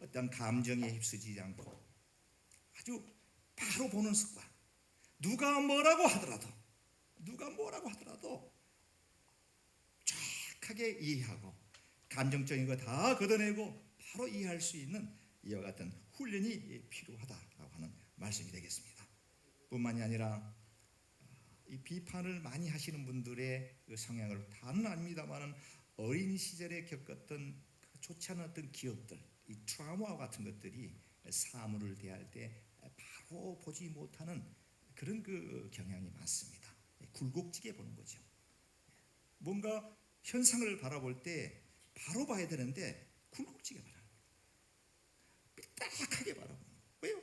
어떤 감정에 휩쓰지 않고 아주 바로 보는 습관. 누가 뭐라고 하더라도 정확하게 이해하고 감정적인 거 다 걷어내고 바로 이해할 수 있는 이와 같은 훈련이 필요하다라고 하는 말씀이 되겠습니다. 뿐만이 아니라 이 비판을 많이 하시는 분들의 그 성향을 다는 아닙니다만은 어린 시절에 겪었던 그 좋지 않았던 기억들, 이 트라우마와 같은 것들이 사물을 대할 때 바로 보지 못하는 그런 그 경향이 많습니다. 굴곡지게 보는 거죠. 뭔가 현상을 바라볼 때 바로 봐야 되는데 굴곡지게 바라보는 거예요. 삐딱하게 바라보는 거예요. 왜요?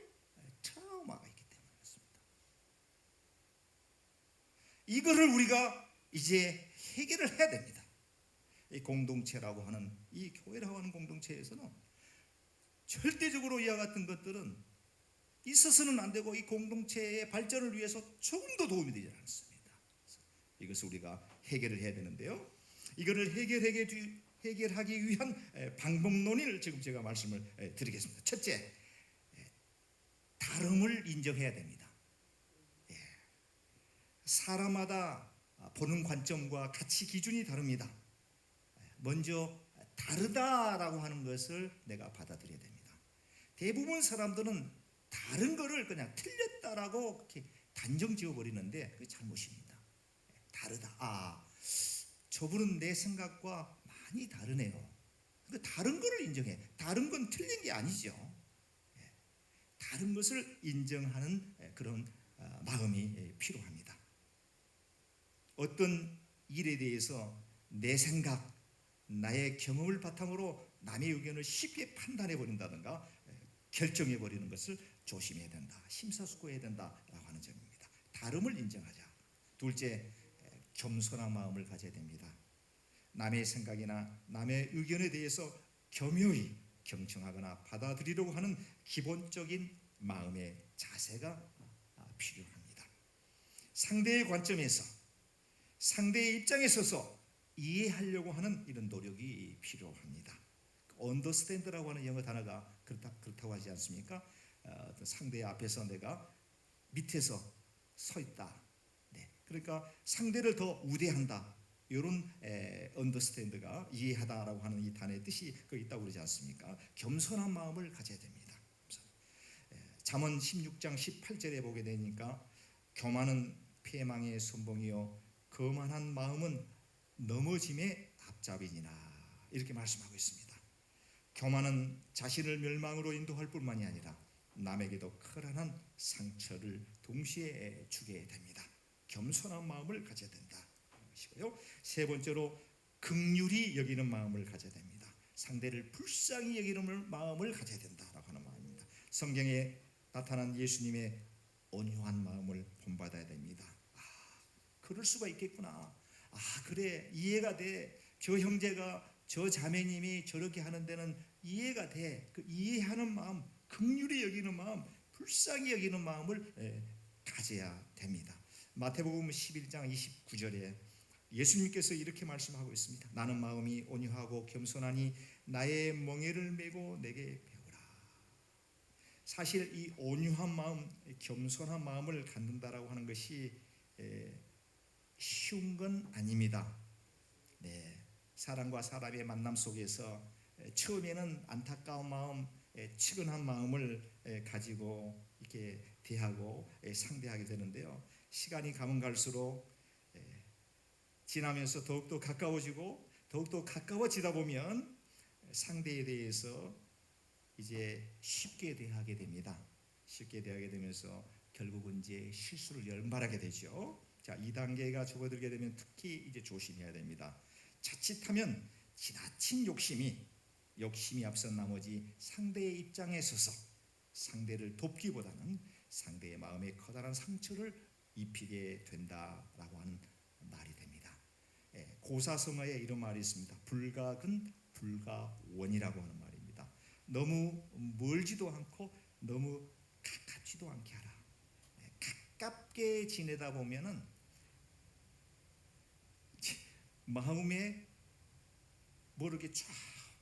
트라우마가 있기 때문에 그렇습니다. 이거를 우리가 이제 해결을 해야 됩니다. 이 공동체라고 하는, 이 교회라고 하는 공동체에서는 절대적으로 이와 같은 것들은 있어서는 안 되고 이 공동체의 발전을 위해서 조금도 도움이 되지 않습니다. 이것을 우리가 해결을 해야 되는데요. 이거를 해결하기 위한 방법론을 지금 제가 말씀을 드리겠습니다. 첫째, 다름을 인정해야 됩니다. 사람마다 보는 관점과 가치 기준이 다릅니다. 먼저 다르다라고 하는 것을 내가 받아들여야 됩니다. 대부분 사람들은 다른 거를 그냥 틀렸다라고 이렇게 단정 지어버리는데 그게 잘못입니다. 다르다. 저분은 내 생각과 많이 다르네요. 그 다른 거를 인정해. 다른 건 틀린 게 아니죠. 다른 것을 인정하는 그런 마음이 필요합니다. 어떤 일에 대해서 내 생각, 나의 경험을 바탕으로 남의 의견을 쉽게 판단해 버린다든가 결정해 버리는 것을 조심해야 된다. 심사숙고해야 된다라고 하는 점입니다. 다름을 인정하자. 둘째, 겸손한 마음을 가져야 됩니다. 남의 생각이나 남의 의견에 대해서 겸허히 경청하거나 받아들이려고 하는 기본적인 마음의 자세가 필요합니다. 상대의 관점에서, 상대의 입장에 서서 이해하려고 하는 이런 노력이 필요합니다. 언더스탠드라고 하는 영어 단어가 그렇다고 하지 않습니까? 상대 앞에서 내가 밑에서 서 있다. 그러니까 상대를 더 우대한다. 이런 언더스탠드가 이해하다라고 하는 이 단어의 뜻이 그 있다고 그러지 않습니까? 겸손한 마음을 가져야 됩니다. 잠언 16장 18절에 보게 되니까 교만은 패망의 선봉이요 거만한 마음은 넘어짐의 앞잡이니라 이렇게 말씀하고 있습니다. 교만은 자신을 멸망으로 인도할 뿐만이 아니라 남에게도 커다란 상처를 동시에 주게 됩니다. 겸손한 마음을 가져야 된다. 것이고요. 세 번째로 긍휼히 여기는 마음을 가져야 됩니다. 상대를 불쌍히 여기는 마음을 가져야 된다라고 하는 마음입니다. 성경에 나타난 예수님의 온유한 마음을 본받아야 됩니다. 그럴 수가 있겠구나. 그래, 이해가 돼. 저 형제가, 저 자매님이 저렇게 하는 데는 이해가 돼. 그 이해하는 마음, 긍휼히 여기는 마음, 불쌍히 여기는 마음을 가져야 됩니다. 마태복음 11장 29절에 예수님께서 이렇게 말씀하고 있습니다. 나는 마음이 온유하고 겸손하니 나의 멍에를 메고 내게 배우라. 사실 이 온유한 마음, 겸손한 마음을 갖는다라고 하는 것이 쉬운 건 아닙니다. 사람과 사람의 만남 속에서 처음에는 안타까운 마음, 측은한 마음을 가지고 이렇게 대하고 상대하게 되는데요. 시간이 가면 갈수록 지나면서 더욱더 가까워지고 더욱더 가까워지다 보면 상대에 대해서 이제 쉽게 대하게 됩니다. 쉽게 대하게 되면서 결국은 이제 실수를 연발하게 되죠. 자, 이 단계가 접어들게 되면 특히 이제 조심해야 됩니다. 자칫하면 지나친 욕심이 앞선 나머지 상대의 입장에 서서 상대를 돕기보다는 상대의 마음에 커다란 상처를 입히게 된다라고 하는 말이 됩니다. 고사성어에 이런 말이 있습니다. 불가근 불가원이라고 하는 말입니다. 너무 멀지도 않고 너무 가깝지도 않게 하라. 가깝게 지내다 보면은 마음에 모르게 쫙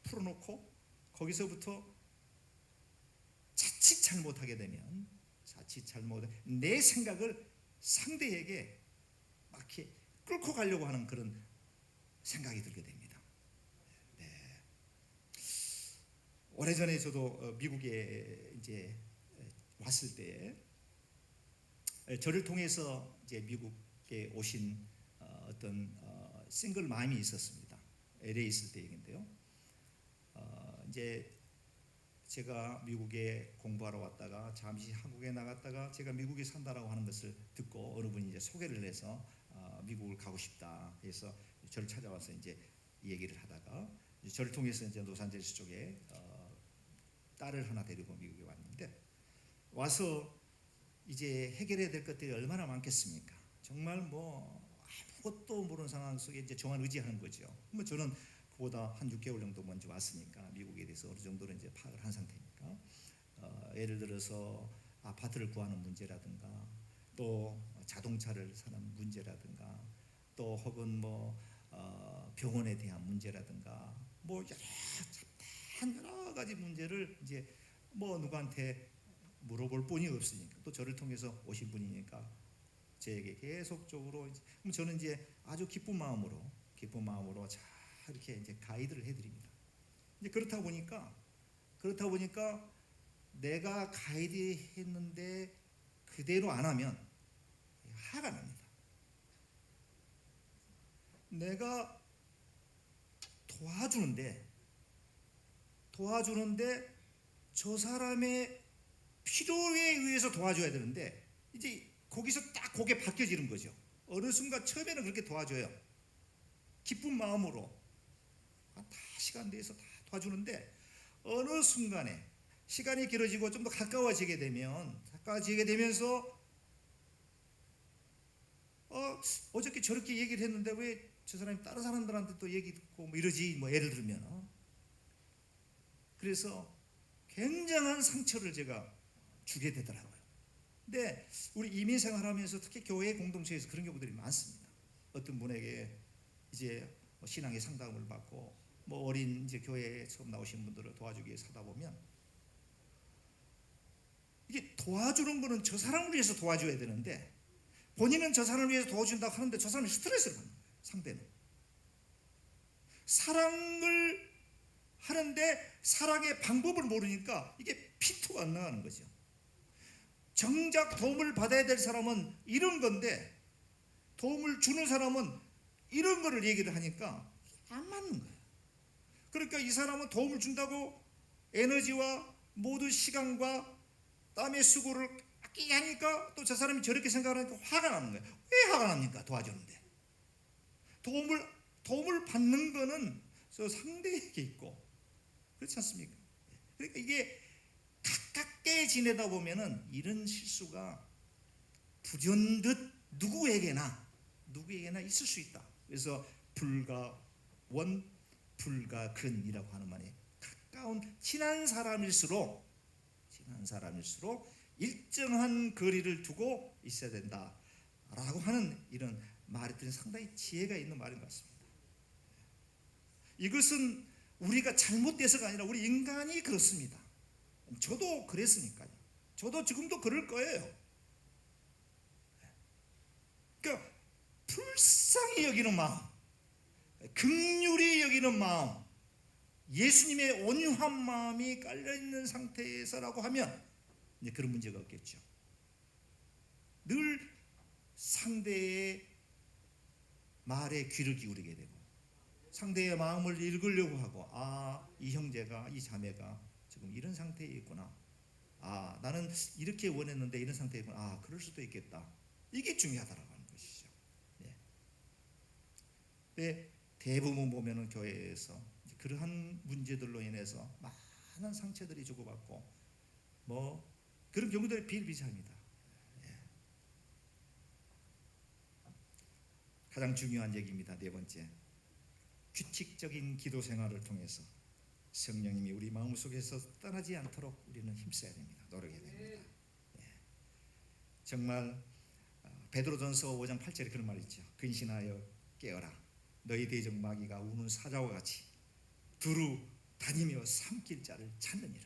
풀어놓고 거기서부터 자칫 잘못하게 되면 자칫 잘못 내 생각을 상대에게 막 이렇게 끌고 가려고 하는 그런 생각이 들게 됩니다. 네. 오래전에 저도 미국에 이제 왔을 때 저를 통해서 이제 미국에 오신 어떤 싱글 맘이 있었습니다. LA 있을 때 얘긴데요. 이제 제가 미국에 공부하러 왔다가 잠시 한국에 나갔다가 제가 미국에 산다라고 하는 것을 듣고 어느 분이 이제 소개를 해서 미국을 가고 싶다 해서 저를 찾아와서 이제 얘기를 하다가 저를 통해서 이제 로스앤젤레스 쪽에 딸을 하나 데리고 미국에 왔는데 와서 이제 해결해야 될 것들이 얼마나 많겠습니까? 정말 뭐 아무것도 모르는 상황 속에 이제 저만 의지하는 거죠. 뭐 저는 그보다 한 6개월 정도 먼저 왔으니까 미국에 대해서 어느 정도는 이제 파악을 한 상태니까 예를 들어서 아파트를 구하는 문제라든가 또 자동차를 사는 문제라든가 또 혹은 뭐 병원에 대한 문제라든가 뭐 여러 가지 문제를 이제 뭐 누구한테 물어볼 뿐이 없으니까 또 저를 통해서 오신 분이니까 저에게 계속적으로 저는 이제 아주 기쁜 마음으로 잘 이렇게 이제 가이드를 해드립니다. 이제 그렇다 보니까 내가 가이드했는데 그대로 안 하면 화가 납니다. 내가 도와주는데 저 사람의 필요에 의해서 도와줘야 되는데 이제 거기서 딱 그게 바뀌어지는 거죠. 어느 순간 처음에는 그렇게 도와줘요. 기쁜 마음으로 다 시간 내서 다 도와주는데 어느 순간에 시간이 길어지고 좀 더 가까워지게 되면서 어저께 저렇게 얘기를 했는데 왜 저 사람이 다른 사람들한테 또 얘기 듣고 뭐 이러지 뭐 예를 들면 그래서 굉장한 상처를 제가 주게 되더라고요. 근데 우리 이민 생활하면서 특히 교회 공동체에서 그런 경우들이 많습니다. 어떤 분에게 이제 신앙의 상담을 받고 뭐 어린 이제 교회에 처음 나오신 분들을 도와주기 위해서 하다 보면 이게 도와주는 거는 저 사람을 위해서 도와줘야 되는데 본인은 저 사람을 위해서 도와준다고 하는데 저 사람이 스트레스를 받는 거예요. 상대는 사랑을 하는데 사랑의 방법을 모르니까 이게 피투가 안 나가는 거죠. 정작 도움을 받아야 될 사람은 이런 건데 도움을 주는 사람은 이런 거를 얘기를 하니까 안 맞는 거예요. 그러니까 이 사람은 도움을 준다고 에너지와 모든 시간과 땀의 수고를 아끼게 하니까 또 저 사람이 저렇게 생각하니까 화가 나는 거예요. 왜 화가 납니까? 도와주는데 도움을 받는 거는 저 상대에게 있고 그렇지 않습니까? 그러니까 이게 가깝게 지내다 보면은 이런 실수가 불현듯 누구에게나 있을 수 있다. 그래서 불가원 불가근이라고 하는 말이 가까운 친한 사람일수록 일정한 거리를 두고 있어야 된다라고 하는 이런 말들은 상당히 지혜가 있는 말인 것 같습니다. 이것은 우리가 잘못돼서가 아니라 우리 인간이 그렇습니다. 저도 그랬으니까요. 저도 지금도 그럴 거예요. 그러니까 불쌍히 여기는 마음, 긍휼히 여기는 마음, 예수님의 온유한 마음이 깔려있는 상태에서라고 하면 이제 그런 문제가 없겠죠. 늘 상대의 말에 귀를 기울이게 되고 상대의 마음을 읽으려고 하고 이 형제가 이 자매가 지금 이런 상태에 있구나. 나는 이렇게 원했는데 이런 상태에 있구나. 그럴 수도 있겠다. 이게 중요하다라고 하는 것이죠. 네. 대부분 보면은 교회에서 그러한 문제들로 인해서 많은 상처들이 주고받고 뭐 그런 경우들이 비일비재합니다. 가장 중요한 얘기입니다. 네 번째, 규칙적인 기도 생활을 통해서 성령님이 우리 마음속에서 떠나지 않도록 우리는 힘써야 됩니다. 노력해야 됩니다. 정말 베드로전서 5장 8절에 그런 말이 있죠. 근신하여 깨어라. 너희 대적 마귀가 우는 사자와 같이 두루 다니며 삼킬 자를 찾느니라.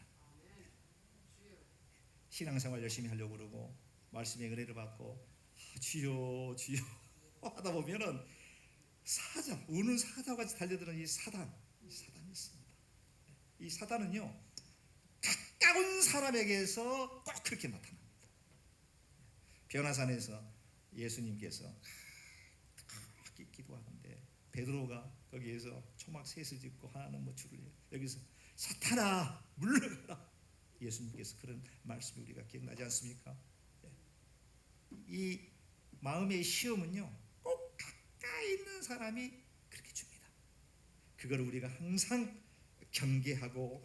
신앙생활 열심히 하려고 그러고 말씀의 은혜를 받고 주여 주여 하다 보면은 사자, 우는 사자같이 달려드는 이 사단이 있습니다. 이 사단은요, 가까운 사람에게서 꼭 그렇게 나타납니다. 변화산에서 예수님께서 기도하는데 베드로가 거기에서 초막 셋을 짓고 하나는 뭐 줄을 해요. 여기서 사탄아 물러가라. 예수님께서 그런 말씀이 우리가 기억나지 않습니까? 이 마음의 시험은요, 꼭 가까이 있는 사람이 그렇게 줍니다. 그걸 우리가 항상 경계하고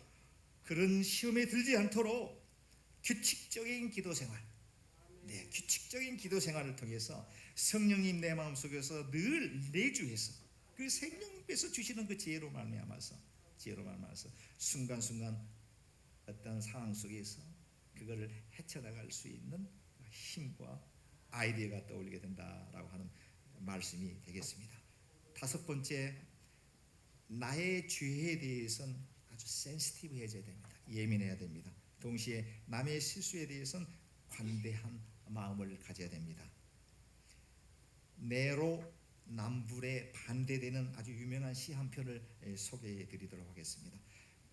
그런 시험에 들지 않도록 규칙적인 기도 생활, 규칙적인 기도 생활을 통해서 성령님 내 마음속에서 늘 내주해서 그 생명께서 주시는 그 지혜로 말미암아서 순간순간 어떤 상황 속에서 그거를 헤쳐나갈 수 있는 힘과 아이디어가 떠올리게 된다라고 하는 말씀이 되겠습니다. 다섯 번째, 나의 죄에 대해서는 아주 센시티브해져야 됩니다. 예민해야 됩니다. 동시에 남의 실수에 대해서는 관대한 마음을 가져야 됩니다. 네로 남불에 반대되는 아주 유명한 시 한 편을 소개해 드리도록 하겠습니다.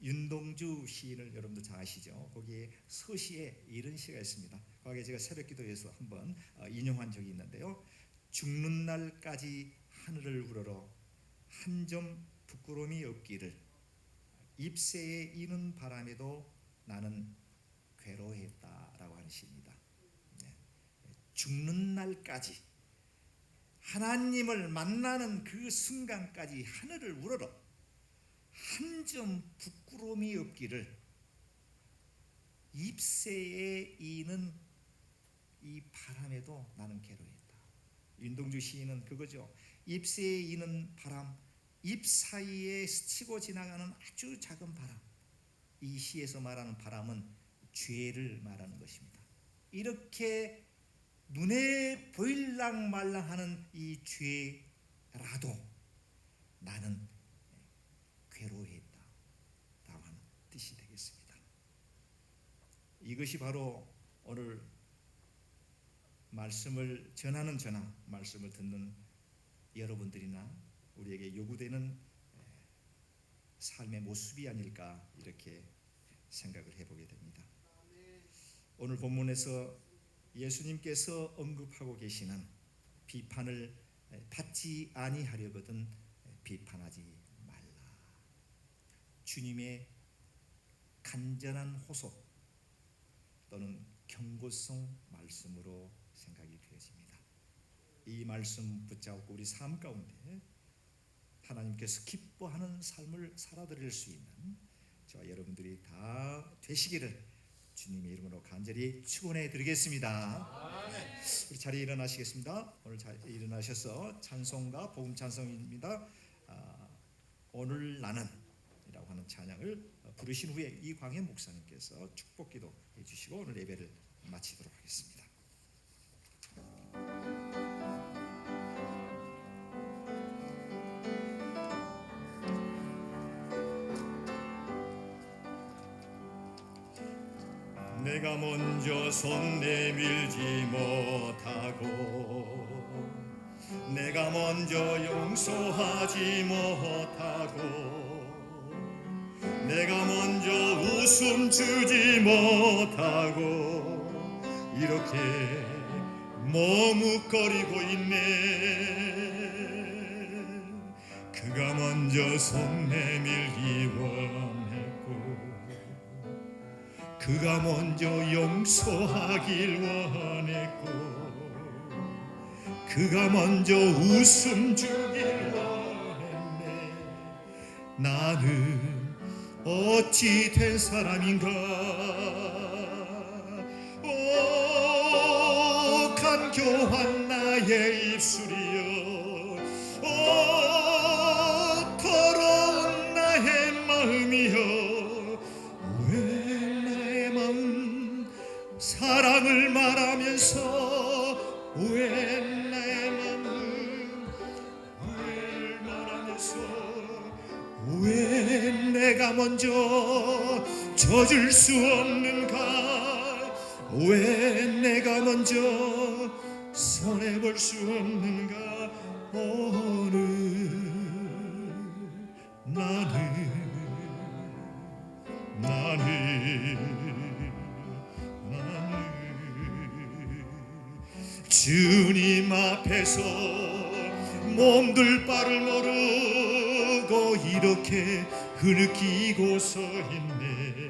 윤동주 시인을 여러분도 잘 아시죠? 거기에 서시에 이런 시가 있습니다. 과거에 제가 새벽기도에서 한번 인용한 적이 있는데요. 죽는 날까지 하늘을 우러러 한 점 부끄러움이 없기를 잎새에 이는 바람에도 나는 괴로워했다라고 하는 시입니다. 죽는 날까지 하나님을 만나는 그 순간까지 하늘을 우러러 한 점 부끄러움이 없기를 잎새에 이는 이 바람에도 나는 괴로워했다. 윤동주 시인은 그거죠. 잎새에 이는 바람, 잎 사이에 스치고 지나가는 아주 작은 바람. 이 시에서 말하는 바람은 죄를 말하는 것입니다. 이렇게 눈에 보일랑 말랑하는 이 죄라도 나는 괴로워했다 라고 하는 뜻이 되겠습니다. 이것이 바로 오늘 말씀을 전하는 저나 말씀을 듣는 여러분들이나 우리에게 요구되는 삶의 모습이 아닐까 이렇게 생각을 해보게 됩니다. 오늘 본문에서 예수님께서 언급하고 계시는 비판을 받지 아니하려거든 비판하지 말라. 주님의 간절한 호소 또는 경고성 말씀으로 생각이 되어집니다. 이 말씀 붙잡고 우리 삶 가운데 하나님께서 기뻐하는 삶을 살아드릴 수 있는 저와 여러분들이 다 되시기를 주님의 이름으로 간절히 축원해 드리겠습니다. 우리 자리에 일어나시겠습니다. 오늘 자리에 일어나셔서 찬송가 복음 찬송입니다. 오늘 나는 이라고 하는 찬양을 부르신 후에 이광현 목사님께서 축복기도 해주시고 오늘 예배를 마치도록 하겠습니다. 내가 먼저 손 내밀지 못하고 내가 먼저 용서하지 못하고 내가 먼저 웃음 주지 못하고 이렇게 머뭇거리고 있네. 그가 먼저 손 내밀기 원했고 그가 먼저 용서하길 원했고 그가 먼저 웃음 주길 원했네. 나는 어찌 된 사람인가. 오 간교한 나의 입술이여, 오 더러운 나의 마음이여, 왜 나의 마음 사랑을 말하면서 왜 나의 마음 후회를 말하면서 왜 내가 먼저 져줄 수 없는가. 왜 내가 먼저 손해볼 수 없는가. 오늘 나는 주님 앞에서 몸둘 바를 모르고 이렇게 흐느끼고 서 있네.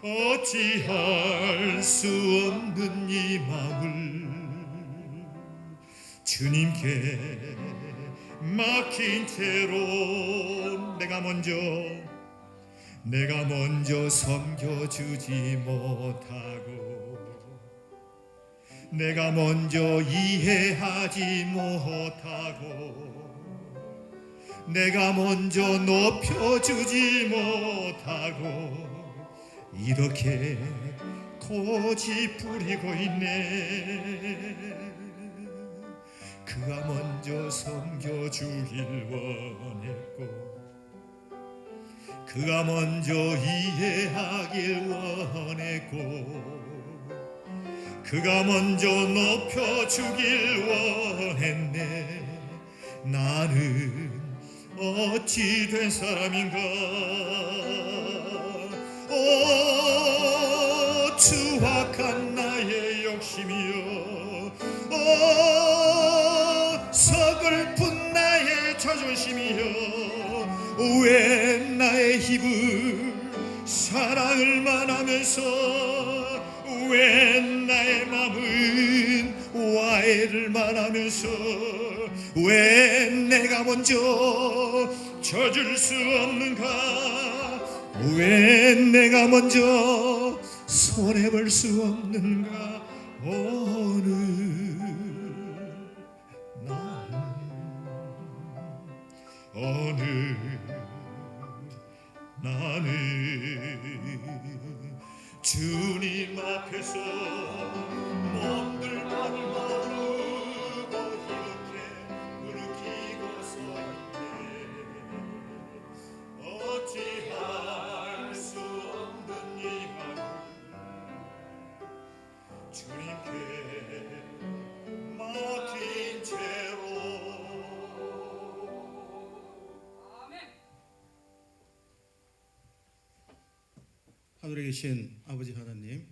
어찌할 수 없는 이 마음을 주님께 막힌 채로 내가 먼저 섬겨주지 못하고 내가 먼저 이해하지 못하고 내가 먼저 높여주지 못하고 이렇게 고집 부리고 있네. 그가 먼저 섬겨주길 원했고 그가 먼저 이해하길 원했고 그가 먼저 높여주길 원했네. 나는 어찌 된 사람인가. 오 추악한 나의 욕심이여, 오 서글픈 나의 자존심이여, 왜 나의 힘을 사랑을만 하면서 왜 나의 마음은 와해를만 하면서 왜 내가 먼저 져줄 수 없는가. 왜 내가 먼저 손해볼 수 없는가. 오늘 나는 주님 앞에서 몸둘 바를 모르고 이렇게 흐느끼고 서 있네. 어찌할 수 없는 이 마음 주님께 맡긴 채로. 하늘에 계신 아버지 하나님,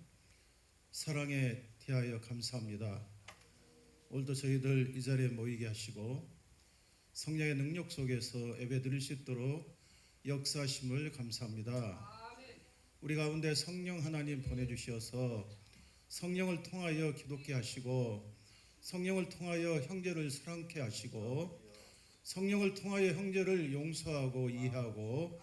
사랑에 대하여 감사합니다. 오늘도 저희들 이 자리에 모이게 하시고 성령의 능력 속에서 예배드릴 수 있도록 역사하심을 감사합니다. 우리 가운데 성령 하나님 보내주셔서 성령을 통하여 기독게 하시고 성령을 통하여 형제를 사랑케 하시고 성령을 통하여 형제를 용서하고 이해하고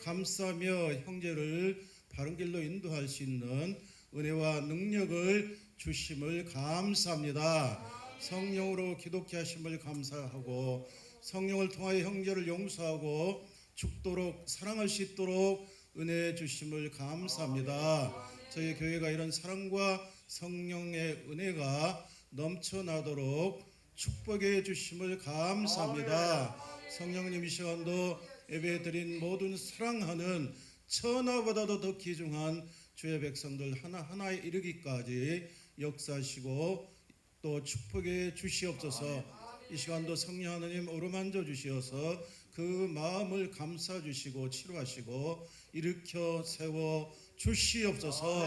감싸며 형제를 바른 길로 인도할 수 있는 은혜와 능력을 주심을 감사합니다. 성령으로 기독케 하심을 감사하고 성령을 통하여 형제를 용서하고 죽도록 사랑할 수 있도록 은혜 주심을 감사합니다. 저희 교회가 이런 사랑과 성령의 은혜가 넘쳐나도록 축복해 주심을 감사합니다. 성령님 이 시간도 예배 드린 모든 사랑하는 천하보다도 더 귀중한 주의 백성들 하나하나에 이르기까지 역사하시고 또 축복해 주시옵소서. 이 시간도 성령 하나님 어루만져 주시어서 그 마음을 감싸 주시고 치료하시고 일으켜 세워 주시옵소서.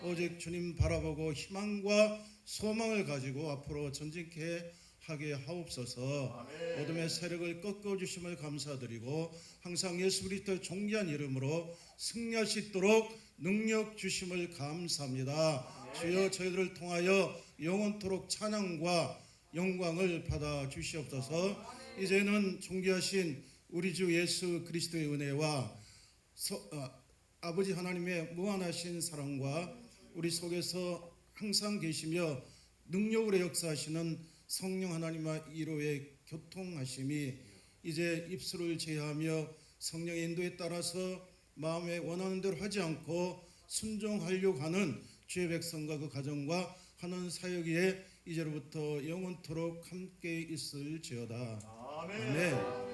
오직 주님 바라보고 희망과 소망을 가지고 앞으로 전진케 하게 하옵소서. 어둠의 세력을 꺾어 주심을 감사드리고 항상 예수 그리스도의 존귀한 이름으로 승리할 수 있도록 능력 주심을 감사합니다. 주여 저희들을 통하여 영원토록 찬양과 영광을 받아 주시옵소서. 이제는 존귀하신 우리 주 예수 그리스도의 은혜와 아버지 하나님의 무한하신 사랑과 우리 속에서 항상 계시며 능력으로 역사하시는 성령 하나님과 이로의 교통하심이 이제 입술을 제하며 성령의 인도에 따라서 마음에 원하는 대로 하지 않고 순종하려고 하는 주의 백성과 그 가정과 하는 사역에 이제로부터 영원토록 함께 있을지어다. 아멘.